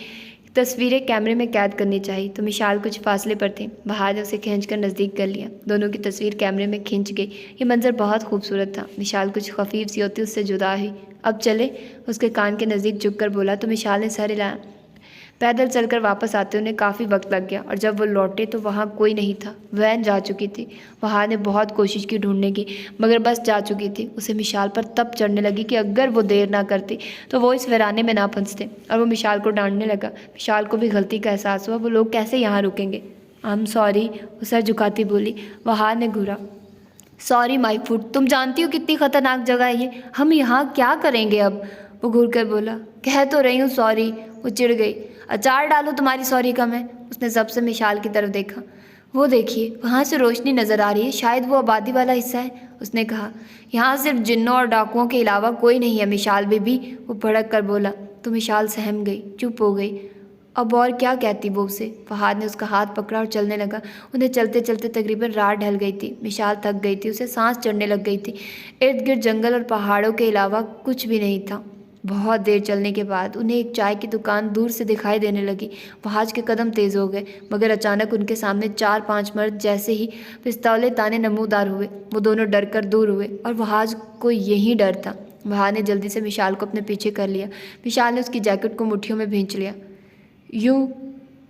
तस्वीरें कैमरे में कैद करनी चाहिए तो मिशाल कुछ फासले पर थे। वहाद ने उसे खींचकर नज़दीक कर लिया। दोनों की तस्वीर कैमरे में खींच गई। ये मंजर बहुत खूबसूरत था। मिशाल कुछ खफीफ सी होती उससे जुदा हुई। अब चले, उसके कान के नज़दीक झुककर बोला तो मिशाल ने सर हिलाया। पैदल चलकर वापस आते उन्हें काफ़ी वक्त लग गया और जब वो लौटे तो वहाँ कोई नहीं था। वैन जा चुकी थी। वहाँ ने बहुत कोशिश की ढूंढने की, मगर बस जा चुकी थी। उसे मिशाल पर तब चढ़ने लगी कि अगर वो देर ना करती तो वो इस वीराने में ना फंसते, और वो मिशाल को डांटने लगा। मिशाल को भी गलती का एहसास हुआ। वो लोग कैसे यहाँ रुकेंगे? आई एम सॉरी, वो सर झुकाती बोली। वहाँ ने घूरा। सॉरी माई फुट, तुम जानती हो कितनी ख़तरनाक जगह है ये, हम यहाँ क्या करेंगे अब? वो घूर कर बोला। कह तो रही हूँ सॉरी। वो चिढ़ गई। अचार डालो, तुम्हारी सॉरी कम है। उसने सबसे मिशाल की तरफ देखा। वो देखिए, वहाँ से रोशनी नज़र आ रही है, शायद वो आबादी वाला हिस्सा है, उसने कहा। यहाँ सिर्फ जिन्नों और डाकुओं के अलावा कोई नहीं है मिशाल बेबी, वो भड़क कर बोला। तो मिशाल सहम गई, चुप हो गई। अब और क्या कहती वो उसे? फहाद ने उसका हाथ पकड़ा और चलने लगा। उन्हें चलते चलते तकरीबन रात ढल गई थी। मिशाल थक गई थी, उसे सांस चढ़ने लग गई थी। इर्द गिर्द जंगल और पहाड़ों के अलावा कुछ भी नहीं था। बहुत देर चलने के बाद उन्हें एक चाय की दुकान दूर से दिखाई देने लगी। वहाज के कदम तेज़ हो गए, मगर अचानक उनके सामने 4-5 मर्द जैसे ही पिस्तौलें ताने नमूदार हुए। वो दोनों डर कर दूर हुए और वहाज को यही डर था। वहाज ने जल्दी से मिशाल को अपने पीछे कर लिया। मिशाल ने उसकी जैकेट को मुट्ठियों में भींच लिया। यूँ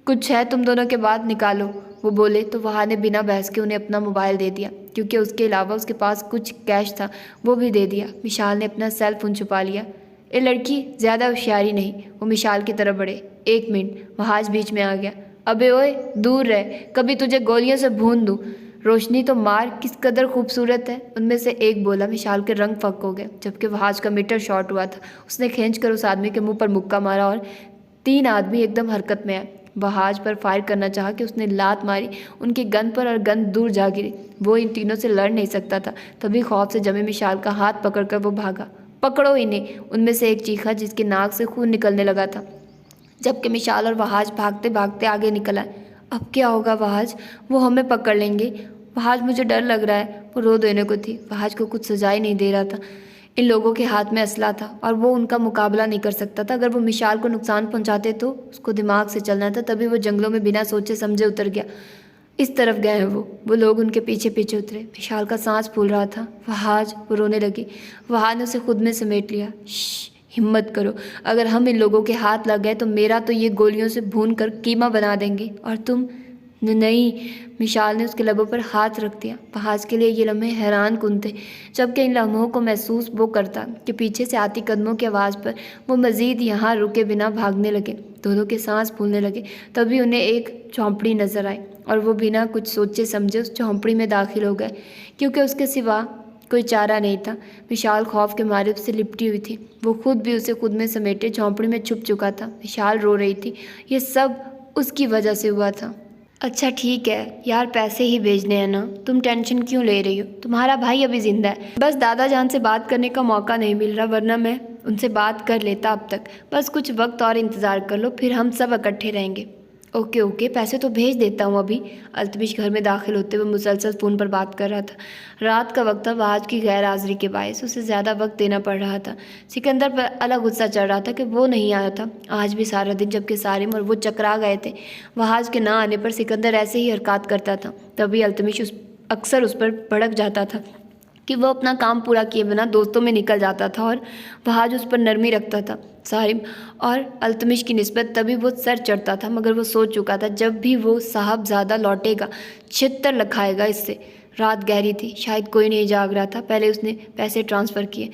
कुछ है तुम दोनों के बाद, निकालो, वो बोले तो वहाज ने बिना बहस के उन्हें अपना मोबाइल दे दिया, क्योंकि उसके अलावा उसके पास कुछ कैश था, वो भी दे दिया। मिशाल ने अपना सेल फोन छुपा लिया। ये लड़की ज़्यादा होशियारी नहीं, वो मिशाल की तरफ बढ़े। 1 मिनट, वहाज बीच में आ गया। अबे ओए, दूर रह, कभी तुझे गोलियों से भून दूँ। रोशनी तो मार, किस कदर खूबसूरत है, उनमें से एक बोला। मिशाल के रंग फक हो गए, जबकि वहाज का मीटर शॉर्ट हुआ था। उसने खींचकर उस आदमी के मुंह पर मुक्का मारा और 3 आदमी एकदम हरकत में आए। वहाज पर फायर करना चाहा कि उसने लात मारी उनकी गन पर और गन दूर जा गिरी। वो इन तीनों से लड़ नहीं सकता था। तभी खौफ से जमे मिशाल का हाथ पकड़कर वो भागा। पकड़ो इन्हें, उनमें से एक चीखा, जिसके नाक से खून निकलने लगा था, जबकि मिशाल और वहाज भागते भागते आगे निकल आए। अब क्या होगा वहाज? वो हमें पकड़ लेंगे। वहाज, मुझे डर लग रहा है, वो रो देने को थी। वहाज को कुछ सजा ही नहीं दे रहा था। इन लोगों के हाथ में असला था और वो उनका मुकाबला नहीं कर सकता था। अगर वो मिशाल को नुकसान पहुंचाते तो उसको दिमाग से चलना था। तभी वो जंगलों में बिना सोचे समझे उतर गया। इस तरफ गए हैं वो लोग उनके पीछे पीछे उतरे। विशाल का सांस फूल रहा था। फहाज, वो रोने लगी। फहाद ने उसे खुद में समेट लिया। हिम्मत करो, अगर हम इन लोगों के हाथ लग गए तो मेरा तो ये गोलियों से भून कर कीमा बना देंगे, और तुम? नहीं। मिशाल ने उसके लबों पर हाथ रख दिया। फहाज के लिए ये लम्हे हैरान कुन थे, जबकि इन लम्हों को महसूस वो करता कि पीछे से आती कदमों की आवाज़ पर वो मज़ीद यहाँ रुके बिना भागने लगे। दोनों के सांस फूलने लगे। तभी उन्हें एक झोंपड़ी नजर आई और वो बिना कुछ सोचे समझे उस झोंपड़ी में दाखिल हो गए, क्योंकि उसके सिवा कोई चारा नहीं था। विशाल खौफ के मारे उससे लिपटी हुई थी। वो खुद भी उसे खुद में समेटे झोंपड़ी में छुप चुका था। विशाल रो रही थी। ये सब उसकी वजह से हुआ था। अच्छा ठीक है यार, पैसे ही भेजने हैं ना, तुम टेंशन क्यों ले रही हो? तुम्हारा भाई अभी जिंदा है, बस दादा जान से बात करने का मौका नहीं मिल रहा, वरना मैं उनसे बात कर लेता अब तक। बस कुछ वक्त और इंतज़ार कर लो, फिर हम सब इकट्ठे रहेंगे। ओके ओके, पैसे तो भेज देता हूँ अभी। अल्तमिश घर में दाखिल होते हुए मुसलसल फ़ोन पर बात कर रहा था। रात का वक्त था। आज की गैर हाजिरी के बायस उसे ज़्यादा वक्त देना पड़ रहा था। सिकंदर पर अलग गुस्सा चढ़ रहा था कि वो नहीं आया था आज भी सारा दिन, जबकि सारिम और वो चकरा गए थे। वहाज के ना आने पर सिकंदर ऐसे ही हरकत करता था। तभी अल्तमिश अक्सर उस पर भड़क जाता था कि वो अपना काम पूरा किए बिना दोस्तों में निकल जाता था, और वहाज उस पर नरमी रखता था। सारिम और अल्तमिश की निस्बत तभी वो सर चढ़ता था, मगर वो सोच चुका था जब भी वो साहबजादा लौटेगा छितर लखाएगा इससे। रात गहरी थी, शायद कोई नहीं जाग रहा था। पहले उसने पैसे ट्रांसफ़र किए।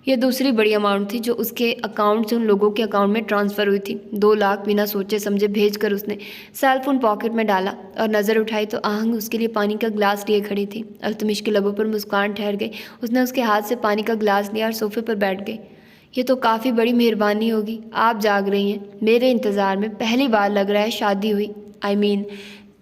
यह दूसरी बड़ी अमाउंट थी जो उसके अकाउंट से उन लोगों के अकाउंट में ट्रांसफ़र हुई थी। 2 लाख बिना सोचे समझे भेजकर उसने सेलफोन पॉकेट में डाला और नज़र उठाई तो आहंग उसके लिए पानी का गिलास लिए खड़ी थी। अल्तमिश के लबों पर मुस्कान ठहर गई। उसने उसके हाथ से पानी का गिलास लिया और सोफे पर बैठ गई। ये तो काफ़ी बड़ी मेहरबानी होगी, आप जाग रही हैं मेरे इंतज़ार में। पहली बार लग रहा है शादी हुई,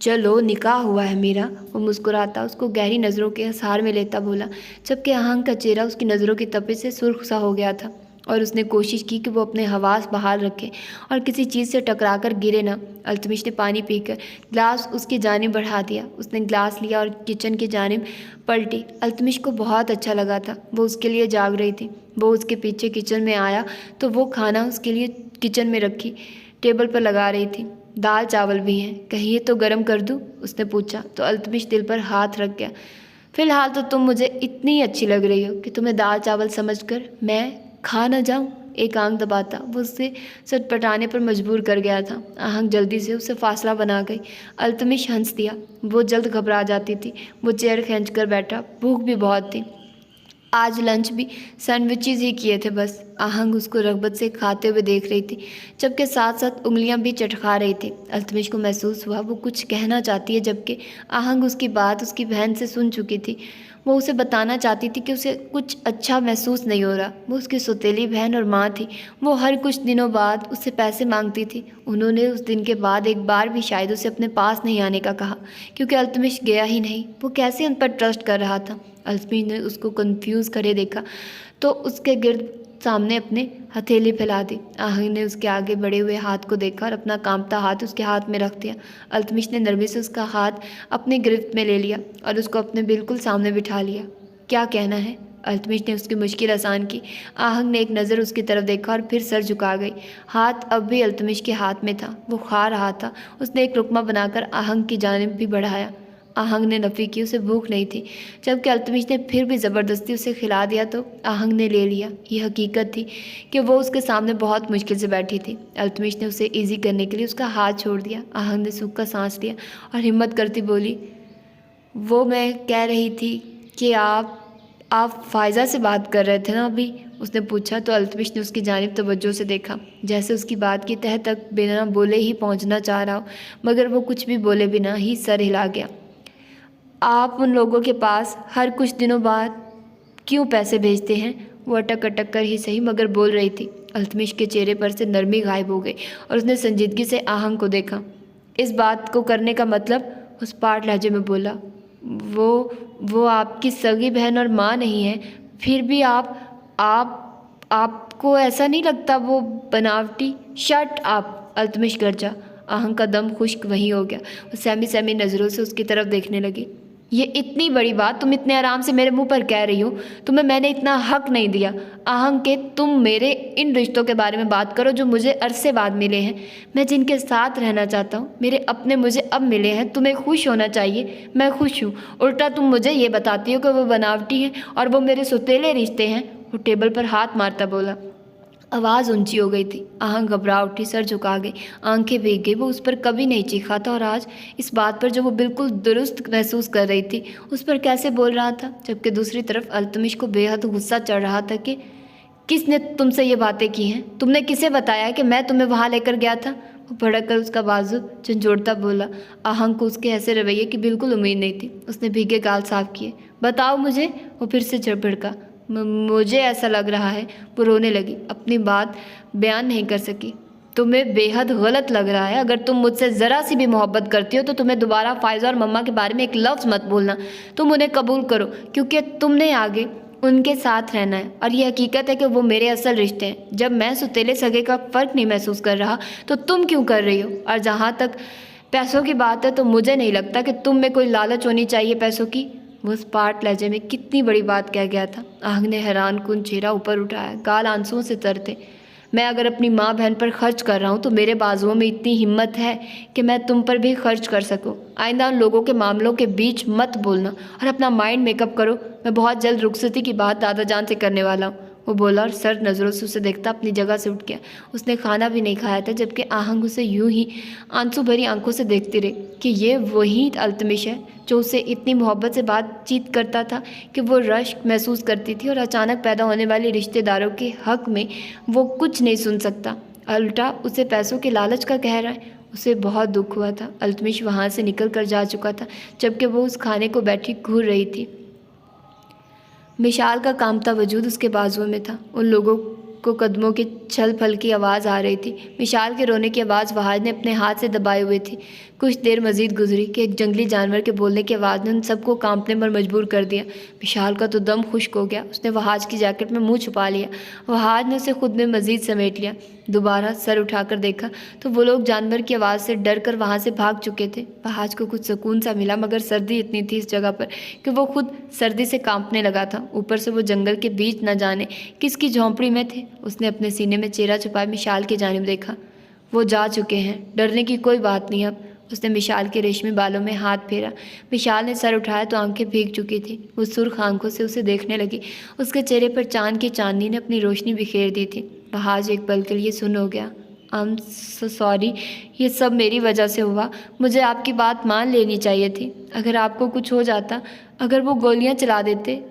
चलो निकाह हुआ है मेरा। वो मुस्कुराता उसको गहरी नज़रों के असहार में लेता बोला, जबकि आहंग का चेहरा उसकी नज़रों की तपिश से सुर्ख सा हो गया था, और उसने कोशिश की कि वो अपने हवास बहाल रखे और किसी चीज़ से टकराकर गिरे ना। अल्तमिश ने पानी पीकर गिलास उसकी जानिब बढ़ा दिया। उसने गिलास लिया और किचन की जानिब पलटी। अल्तमिश को बहुत अच्छा लगा था। वो उसके लिए जाग रही थी। वो उसके पीछे किचन में आया तो वो खाना उसके लिए किचन में रखी टेबल पर लगा रही थी। दाल चावल भी हैं, कहिए तो गरम कर दूँ? उसने पूछा तो अल्तमिश दिल पर हाथ रख गया। फ़िलहाल तो तुम मुझे इतनी अच्छी लग रही हो कि तुम्हें दाल चावल समझकर मैं खा न जाऊँ। एक आंख दबाता वो उससे सटपटाने पर मजबूर कर गया था। आहंग जल्दी से उससे फासला बना गई। अल्तमिश हंस दिया। वो जल्द घबरा जाती थी। वो चेयर खींच कर बैठा। भूख भी बहुत थी। आज लंच भी सैंडविचेस ही किए थे बस। आहंग उसको रग़बत से खाते हुए देख रही थी, जबकि साथ साथ उंगलियां भी चटका रही थी। अल्तमिश को महसूस हुआ वो कुछ कहना चाहती है, जबकि आहंग उसकी बात उसकी बहन से सुन चुकी थी। वो उसे बताना चाहती थी कि उसे कुछ अच्छा महसूस नहीं हो रहा। वो उसकी सौतेली बहन और माँ थी। वो हर कुछ दिनों बाद उससे पैसे मांगती थी। उन्होंने उस दिन के बाद एक बार भी शायद उसे अपने पास नहीं आने का कहा, क्योंकि अल्तमिश गया ही नहीं। वो कैसे उन पर ट्रस्ट कर रहा था? अल्तमिश ने उसको कंफ्यूज करे देखा तो उसके गिर्द सामने अपने हथेली फैला दी। आहंग ने उसके आगे बढ़े हुए हाथ को देखा और अपना कांपता हाथ उसके हाथ में रख दिया। अल्तमिश ने नरमी से उसका हाथ अपनी गिरफ्त में ले लिया और उसको अपने बिल्कुल सामने बिठा लिया। क्या कहना है? अल्तमिश ने उसकी मुश्किल आसान की। आहंग ने एक नज़र उसकी तरफ देखा और फिर सर झुका गई। हाथ अब भी अल्तमिश के हाथ में था। वो खा रहा था। उसने एक लुकमा बनाकर आहंग की जानिब भी बढ़ाया। आहंग ने नफ़ी की, उसे भूख नहीं थी। जबकि अल्तमिश ने फिर भी ज़बरदस्ती उसे खिला दिया तो आहंग ने ले लिया। ये हकीकत थी कि वो उसके सामने बहुत मुश्किल से बैठी थी। अल्तमिश ने उसे इजी करने के लिए उसका हाथ छोड़ दिया। आहंग ने सूखा सांस लिया और हिम्मत करती बोली, वो मैं कह रही थी कि आप फ़ायज़ा से बात कर रहे थे ना अभी? उसने पूछा तो अल्तमिश ने उसकी जानिब तवज्जो से देखा, जैसे उसकी बात की तह तक बिना बोले ही पहुंचना चाह रहा हो, मगर वो कुछ भी बोले बिना ही सर हिला गया। आप उन लोगों के पास हर कुछ दिनों बाद क्यों पैसे भेजते हैं? वो अटक अटक कर ही सही मगर बोल रही थी। अल्तमिश के चेहरे पर से नरमी गायब हो गई और उसने संजीदगी से आहंग को देखा। इस बात को करने का मतलब? उस पाठ लहजे में बोला, वो आपकी सगी बहन और माँ नहीं है, फिर भी आपको ऐसा नहीं लगता वो बनावटी? शट आप! अल्तमिश गरजा। आहंग का दम खुश्क वहीं हो गया। वो सहमी सहमी नज़रों से उसकी तरफ देखने लगी। ये इतनी बड़ी बात तुम इतने आराम से मेरे मुंह पर कह रही हो। तुम्हें मैंने इतना हक नहीं दिया। आहंग के तुम मेरे इन रिश्तों के बारे में बात करो जो मुझे अरसे बाद मिले हैं। मैं जिनके साथ रहना चाहता हूँ, मेरे अपने मुझे अब मिले हैं। तुम्हें खुश होना चाहिए, मैं खुश हूँ। उल्टा तुम मुझे ये बताती हो कि वो बनावटी हैं और वो मेरे सौतेले रिश्ते हैं। वो टेबल पर हाथ मारता बोला। आवाज़ ऊंची हो गई थी। आहंग घबरा उठी, सर झुका गई, आंखें भीग गई। वो उस पर कभी नहीं चीखा था और आज इस बात पर जो वो बिल्कुल दुरुस्त महसूस कर रही थी उस पर कैसे बोल रहा था। जबकि दूसरी तरफ अल्तमिश को बेहद गुस्सा चढ़ रहा था कि किसने तुमसे ये बातें की हैं? तुमने किसे बताया कि मैं तुम्हें वहाँ लेकर गया था? वो भड़क कर उसका बाजू झंझोड़ता बोला। आहंग को उसके ऐसे रवैये की बिल्कुल उम्मीद नहीं थी। उसने भीगे गाल साफ किए। बताओ मुझे। वो फिर से भड़का। मुझे ऐसा लग रहा है। वो रोने लगी, अपनी बात बयान नहीं कर सकी। तुम्हें बेहद गलत लग रहा है। अगर तुम मुझसे ज़रा सी भी मोहब्बत करती हो तो तुम्हें दोबारा फायज़ा और मम्मा के बारे में एक लफ्ज़ मत बोलना। तुम उन्हें कबूल करो क्योंकि तुमने आगे उनके साथ रहना है और ये हकीकत है कि वो मेरे असल रिश्ते हैं। जब मैं सौतेले सगे का फ़र्क नहीं महसूस कर रहा तो तुम क्यों कर रही हो? और जहाँ तक पैसों की बात है तो मुझे नहीं लगता कि तुम में कोई लालच होनी चाहिए पैसों की। वो स्पार्ट लहजे में कितनी बड़ी बात कह गया था। आहंग ने हैरान कुन चेहरा ऊपर उठाया, गाल आंसुओं से तर थे। मैं अगर अपनी माँ बहन पर खर्च कर रहा हूँ तो मेरे बाजुओं में इतनी हिम्मत है कि मैं तुम पर भी खर्च कर सकूँ। आइंदा उन लोगों के मामलों के बीच मत बोलना और अपना माइंड मेकअप करो। मैं बहुत जल्द रुखसती की बात दादा जान से करने वाला हूँ। वो बोला और सर्द नज़रों से उसे देखता अपनी जगह से उठ गया। उसने खाना भी नहीं खाया था जबकि आहंग उसे यूं ही आंसू भरी आंखों से देखती रही कि ये वही अल्तमिश है जो उसे इतनी मोहब्बत से बातचीत करता था कि वो रश्क महसूस करती थी और अचानक पैदा होने वाले रिश्तेदारों के हक़ में वो कुछ नहीं सुन सकता। उल्टा उसे पैसों के लालच का कह रहा है। उसे बहुत दुख हुआ था। अल्तमिश वहाँ से निकल कर जा चुका था जबकि वो उस खाने को बैठी घूर रही थी। मिशाल का कामता वजूद उसके बाजुओं में था। उन लोगों को कदमों के छल फल की आवाज़ आ रही थी। मिशाल के रोने की आवाज़ वहाज ने अपने हाथ से दबाए हुए थी। कुछ देर मजीद गुजरी कि एक जंगली जानवर के बोलने की आवाज़ ने उन सबको कांपने पर मजबूर कर दिया। मिशाल का तो दम खुश्क हो गया। उसने वहाज की जैकेट में मुंह छुपा लिया। वहाज ने उसे खुद में मजीद समेट लिया। दोबारा सर उठाकर देखा तो वो लोग जानवर की आवाज़ से डर कर वहाँ से भाग चुके थे। वहाज को कुछ सुकून सा मिला मगर सर्दी इतनी थी इस जगह पर कि वो खुद सर्दी से कांपने लगा था। ऊपर से वो जंगल के बीच न जाने किसकी झोंपड़ी में थे। उसने अपने सीने में चेहरा छुपाए मिशाल की जानिब देखा। वो जा चुके हैं, डरने की कोई बात नहीं अब। उसने मिशाल के रेशमी बालों में हाथ फेरा। मिशाल ने सर उठाया तो आंखें भीग चुकी थी। वो सुर्ख आंखों से उसे देखने लगी। उसके चेहरे पर चांद की चांदनी ने अपनी रोशनी बिखेर दी थी। वहाज एक पल के लिए सुन हो गया। आई एम सो सॉरी, ये सब मेरी वजह से हुआ। मुझे आपकी बात मान लेनी चाहिए थी। अगर आपको कुछ हो जाता, अगर वो गोलियां चला देते,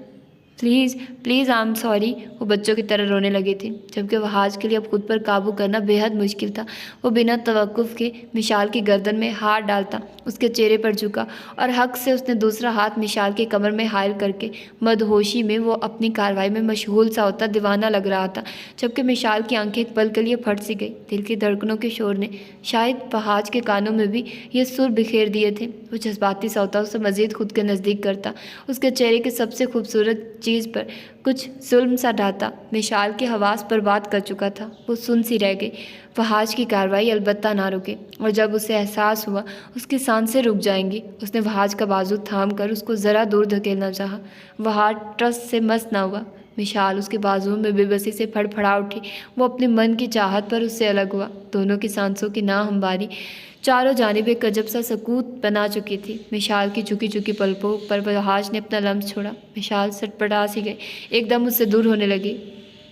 please please I am sorry. वो बच्चों की तरह रोने लगी थी जबकि वहाज के लिए अब खुद पर काबू करना बेहद मुश्किल था। वो बिना तवक्कुफ के मिशाल की गर्दन में हाथ डालता, उसके चेहरे पर झुका और हक से उसने दूसरा हाथ मिशाल के कमर में हायल करके मदहोशी में वो अपनी कार्रवाई में मशगूल सा होता दीवाना लग रहा था। जबकि मिशाल की आंखें एक पल के लिए फट सी गई। दिल की धड़कनों के शोर ने शायद वहाज के कानों में भी ये सुर बिखेर दिए थे। वो जज्बाती सा होता उसे मज़ीद खुद के नज़दीक करता, उसके चेहरे की सबसे खूबसूरत चीज़ पर कुछ जुल्म सा ढाता। मिशाल के हवास बर्बाद कर चुका था। वो सुन सी रह गई। वहाज की कार्रवाई अलबत्ता ना रुके और जब उसे एहसास हुआ उसकी सांसें रुक जाएंगी, उसने वहाज का बाजू थाम कर उसको ज़रा दूर धकेलना चाहा। वहाज ट्रस्ट से मस्त ना हुआ। मिशाल उसके बाजुओं में बेबसी से फड़फड़ा उठी। वो अपने मन की चाहत पर उससे अलग हुआ। दोनों की सांसों की नाहमवारी चारों जानिब एक अजब सा सकूत बना चुकी थी। मिशाल की झुकी झुकी पलकों पर वहाज ने अपना लम्स छोड़ा। मिशाल सटपटा सी गई, एकदम उससे दूर होने लगी।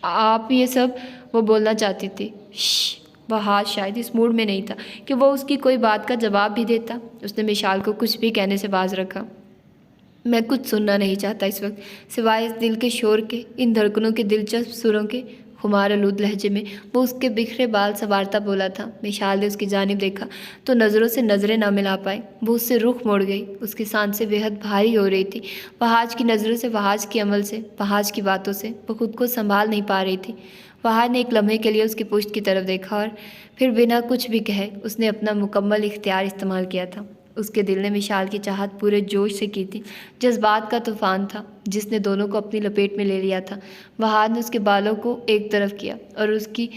आप ये सब, वो बोलना चाहती थी। वहाज शायद इस मूड में नहीं था कि वो उसकी कोई बात का जवाब भी देता। उसने मिशाल को कुछ भी कहने से बाज रखा। मैं कुछ सुनना नहीं चाहता इस वक्त, सिवाय इस दिल के शोर के, इन धड़कनों के दिलचस्प सुरों के। खुमार आलूद लहजे में वो उसके बिखरे बाल संवारता बोला था। मिशाल ने उसकी जानिब देखा तो नज़रों से नज़रें ना मिला पाई। वो उससे रुख मोड़ गई। उसकी सांसें बेहद भारी हो रही थी। वहाज की नज़रों से, वहाज के अमल से, वहाज की बातों से वो खुद को संभाल नहीं पा रही थी। वहाज ने एक लम्हे के लिए उसकी पुश्त की तरफ देखा और फिर बिना कुछ भी कहे उसने अपना मुकम्मल इख्तियार इस्तेमाल किया था। उसके दिल ने मिशाल की चाहत पूरे जोश से की थी। जज्बात का तूफान था जिसने दोनों को अपनी लपेट में ले लिया था। वहाज ने उसके बालों को एक तरफ किया और उसकी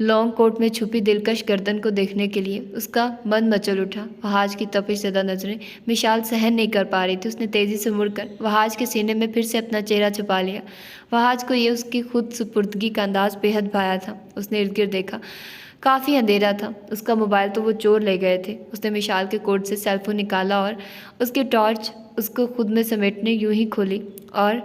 लॉन्ग कोट में छुपी दिलकश गर्दन को देखने के लिए उसका मन मचल उठा। वहाज की तपिशज़दा नज़रें मिशाल सहन नहीं कर पा रही थी। उसने तेज़ी से मुड़कर वहाज के सीने में फिर से अपना चेहरा छुपा लिया। वहाज को ये उसकी खुद सुपुर्दगी का अंदाज़ बेहद भाया था। उसने इर्द गिर्द देखा, काफ़ी अंधेरा था। उसका मोबाइल तो वो चोर ले गए थे। उसने मिशाल के कोट से सेलफोन निकाला और उसकी टॉर्च उसको खुद में समेटने यूं ही खोली और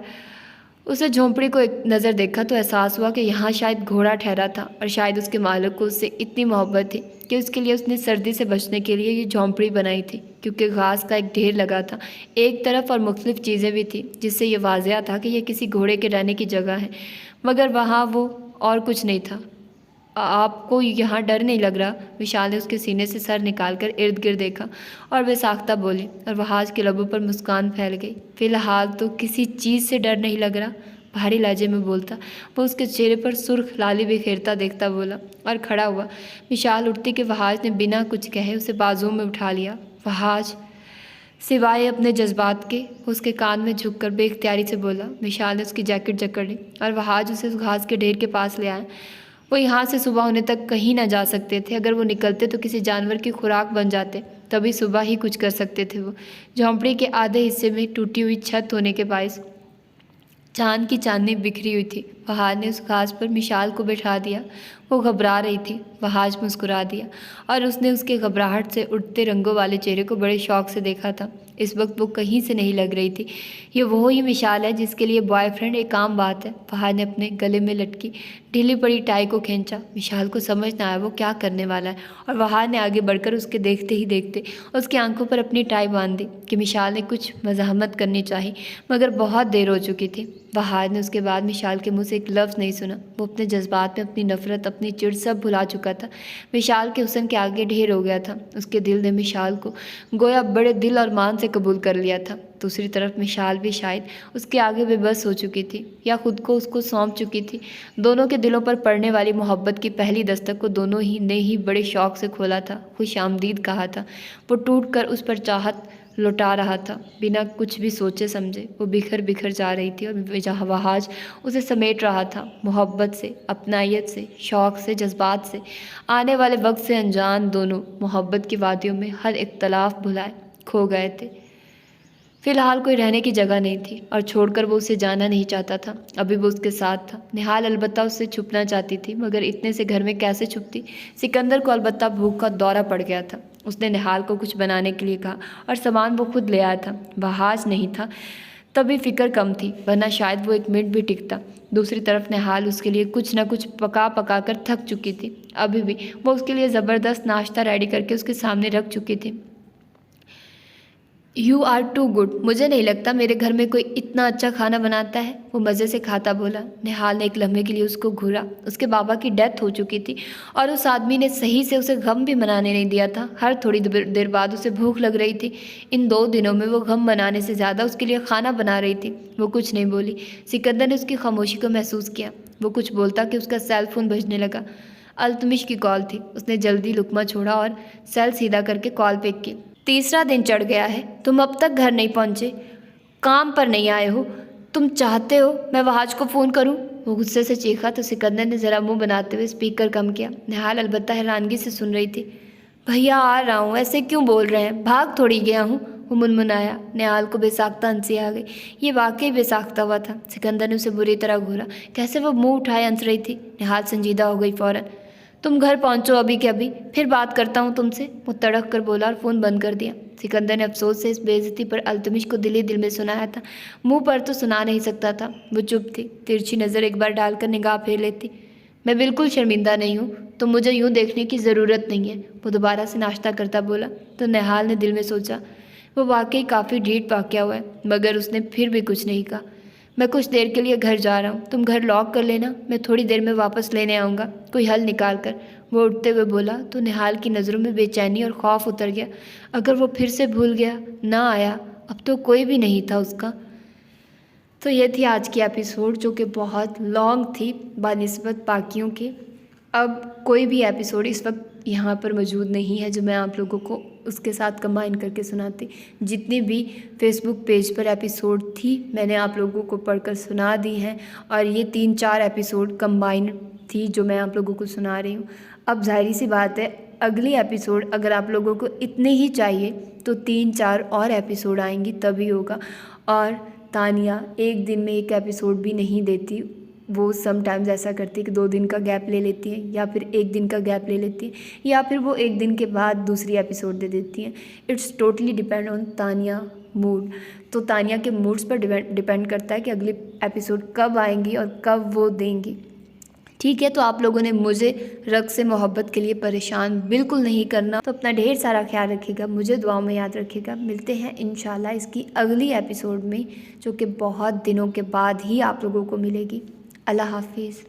उसे झोंपड़ी को एक नज़र देखा तो एहसास हुआ कि यहाँ शायद घोड़ा ठहरा था और शायद उसके मालिक को उससे इतनी मोहब्बत थी कि उसके लिए उसने सर्दी से बचने के लिए ये झोंपड़ी बनाई थी, क्योंकि घास का एक ढेर लगा था एक तरफ और मुख्तलिफ चीज़ें भी थी जिससे ये वाज़िया था कि यह किसी घोड़े के रहने की जगह है, मगर वहाँ वो और कुछ नहीं था। आपको यहाँ डर नहीं लग रहा? विशाल ने उसके सीने से सर निकालकर इर्द गिर्द देखा और बेसाख्ता बोली और वहाज के लबों पर मुस्कान फैल गई। फ़िलहाल तो किसी चीज़ से डर नहीं लग रहा, भारी लहजे में बोलता वो उसके चेहरे पर सुर्ख लाली बिखेरता देखता बोला और खड़ा हुआ। विशाल उठती कि वहाज ने बिना कुछ कहे उसे बाजुओं में उठा लिया। वहाज सिवाय अपने जज्बात के उसके कान में झुककर बेख्तियारी से बोला। विशाल ने उसकी जैकेट जकड़ ली और वहाज उसे उस घास के ढेर के पास ले आए। वो यहाँ से सुबह होने तक कहीं ना जा सकते थे। अगर वो निकलते तो किसी जानवर की खुराक बन जाते, तभी सुबह ही कुछ कर सकते थे। वो झोंपड़ी के आधे हिस्से में टूटी हुई छत होने के बायस चांद की चांदनी बिखरी हुई थी। वहाज ने उस घास पर मिशाल को बैठा दिया। वो घबरा रही थी। वहाज मुस्कुरा दिया और उसने उसके घबराहट से उठते रंगों वाले चेहरे को बड़े शौक से देखा था। इस वक्त वो कहीं से नहीं लग रही थी। ये वो ही मिशाल है जिसके लिए बॉयफ्रेंड एक आम बात है। वहाज ने अपने गले में लटकी ढीली पड़ी टाई को खींचा। मिशाल को समझ ना आया वो क्या करने वाला है और वहाज ने आगे बढ़कर उसके देखते ही देखते उसकी आंखों पर अपनी टाई बांध दी कि मिशाल ने कुछ मज़ाहमत करनी चाहिए, मगर बहुत देर हो चुकी थी। वहाज ने उसके बाद मिशाल के मुँह से एक लफ्ज़ नहीं सुना। वो अपने जज्बात में अपनी नफ़रत, अपनी चिढ़ सब भुला चुका था। मिशाल के हुस्न के आगे ढेर हो गया था। उसके दिल ने मिशाल को गोया बड़े दिल और मान से कबूल कर लिया था। दूसरी तरफ मिशाल भी शायद उसके आगे बेबस हो चुकी थी या खुद को उसको सौंप चुकी थी। दोनों के दिलों पर पड़ने वाली मोहब्बत की पहली दस्तक को दोनों ही ने ही बड़े शौक से खोला था, खुश आमदीद कहा था। वो टूट कर उस पर चाहत लौटा रहा था बिना कुछ भी सोचे समझे। वो बिखर बिखर जा रही थी और वहाज उसे समेट रहा था, मोहब्बत से, अपनायत से, शौक़ से, जज्बात से। आने वाले वक्त से अनजान दोनों मोहब्बत की वादियों में हर इख्तलाफ भुलाए खो गए थे। फ़िलहाल कोई रहने की जगह नहीं थी और छोड़कर वो उसे जाना नहीं चाहता था। अभी वो उसके साथ था। निहाल अलबत्ता उससे छुपना चाहती थी, मगर इतने से घर में कैसे छुपती? सिकंदर को अलबत्ता भूख का दौरा पड़ गया था। उसने निहाल को कुछ बनाने के लिए कहा और सामान वो खुद ले आया था। वहाज नहीं था, तभी फिक्र कम थी, वरना शायद वो एक मिनट भी टिकता। दूसरी तरफ निहाल उसके लिए कुछ न कुछ पका पका कर थक चुकी थी। अभी भी वो उसके लिए ज़बरदस्त नाश्ता रेडी करके उसके सामने रख चुकी थी। You are too good. मुझे नहीं लगता मेरे घर में कोई इतना अच्छा खाना बनाता है, वो मज़े से खाता बोला। निहाल ने एक लम्हे के लिए उसको घूरा। उसके बाबा की डेथ हो चुकी थी और उस आदमी ने सही से उसे गम भी मनाने नहीं दिया था। हर थोड़ी देर बाद उसे भूख लग रही थी। इन 2 दिनों में वो गम मनाने से ज़्यादा उसके लिए खाना बना रही थी। वो कुछ नहीं बोली। सिकंदर ने उसकी खामोशी को महसूस किया। वो कुछ बोलता कि उसका सेल फ़ोन बजने लगा। अल्तमिश की कॉल थी। उसने जल्दी लुकमा छोड़ा और सेल सीधा करके कॉल पिक की। 3रा दिन चढ़ गया है, तुम अब तक घर नहीं पहुँचे, काम पर नहीं आए हो। तुम चाहते हो मैं वहाज को फ़ोन करूं? वो गुस्से से चीखा तो सिकंदर ने ज़रा मुंह बनाते हुए स्पीकर कम किया। निहाल अलबत्ता हैरानगी से सुन रही थी। भैया आ रहा हूँ, ऐसे क्यों बोल रहे हैं? भाग थोड़ी गया हूँ, वो मुनमुनाया। निहाल को बेसाख्ता हंसी आ गई। ये वाकई बेसाख्ता हुआ था। सिकंदर ने उसे बुरी तरह घूरा। कैसे वो मुँह उठाए हंस रही थी। निहाल संजीदा हो गई फ़ौरन। तुम घर पहुंचो अभी के अभी, फिर बात करता हूं तुमसे, वो तड़क कर बोला और फ़ोन बंद कर दिया। सिकंदर ने अफसोस से इस बेइज्जती पर अल्तमिश को दिल ही दिल में सुनाया था। मुंह पर तो सुना नहीं सकता था। वो चुप थी। तिरछी नज़र एक बार डालकर निगाह फेर लेती। मैं बिल्कुल शर्मिंदा नहीं हूँ, तो मुझे यूँ देखने की ज़रूरत नहीं है, वो दोबारा से नाश्ता करता बोला। तो निहाल ने दिल में सोचा वो वाकई काफ़ी ढीठ वाक़या हुआ है, मगर उसने फिर भी कुछ नहीं कहा। मैं कुछ देर के लिए घर जा रहा हूँ, तुम घर लॉक कर लेना, मैं थोड़ी देर में वापस लेने आऊँगा, कोई हल निकाल कर, वो उठते हुए बोला। तो निहाल की नज़रों में बेचैनी और खौफ उतर गया। अगर वो फिर से भूल गया, ना आया, अब तो कोई भी नहीं था उसका। तो ये थी आज की एपिसोड, जो कि बहुत लॉन्ग थी बानिस्बत बाकियों के। अब कोई भी एपिसोड इस वक्त यहाँ पर मौजूद नहीं है जो मैं आप लोगों को उसके साथ कंबाइन करके सुनाती। जितनी भी फेसबुक पेज पर एपिसोड थी मैंने आप लोगों को पढ़कर सुना दी हैं, और ये 3-4 एपिसोड कंबाइन थी जो मैं आप लोगों को सुना रही हूँ। अब ज़ाहिर सी बात है अगली एपिसोड अगर आप लोगों को इतने ही चाहिए तो 3-4 और एपिसोड आएंगी तभी होगा। और तानिया एक दिन में एक एपिसोड भी नहीं देती, वो समटाइम्स ऐसा करती है कि 2 दिन का गैप ले लेती है या फिर 1 दिन का गैप ले लेती है या फिर वो 1 दिन के बाद दूसरी एपिसोड दे देती हैं। It's totally depend on Tania mood. तो तानिया के मूड्स पर डिपेंड करता है कि अगली एपिसोड कब आएंगी और कब वो देंगी। ठीक है, तो आप लोगों ने मुझे रग से मोहब्बत के लिए परेशान बिल्कुल नहीं करना। तो अपना ढेर सारा ख्याल रखिएगा, मुझे दुआओं में याद रखिएगा। मिलते हैं इंशाल्लाह इसकी अगली एपिसोड में जो कि बहुत दिनों के बाद ही आप लोगों को मिलेगी। अल्लाह हाफिज़।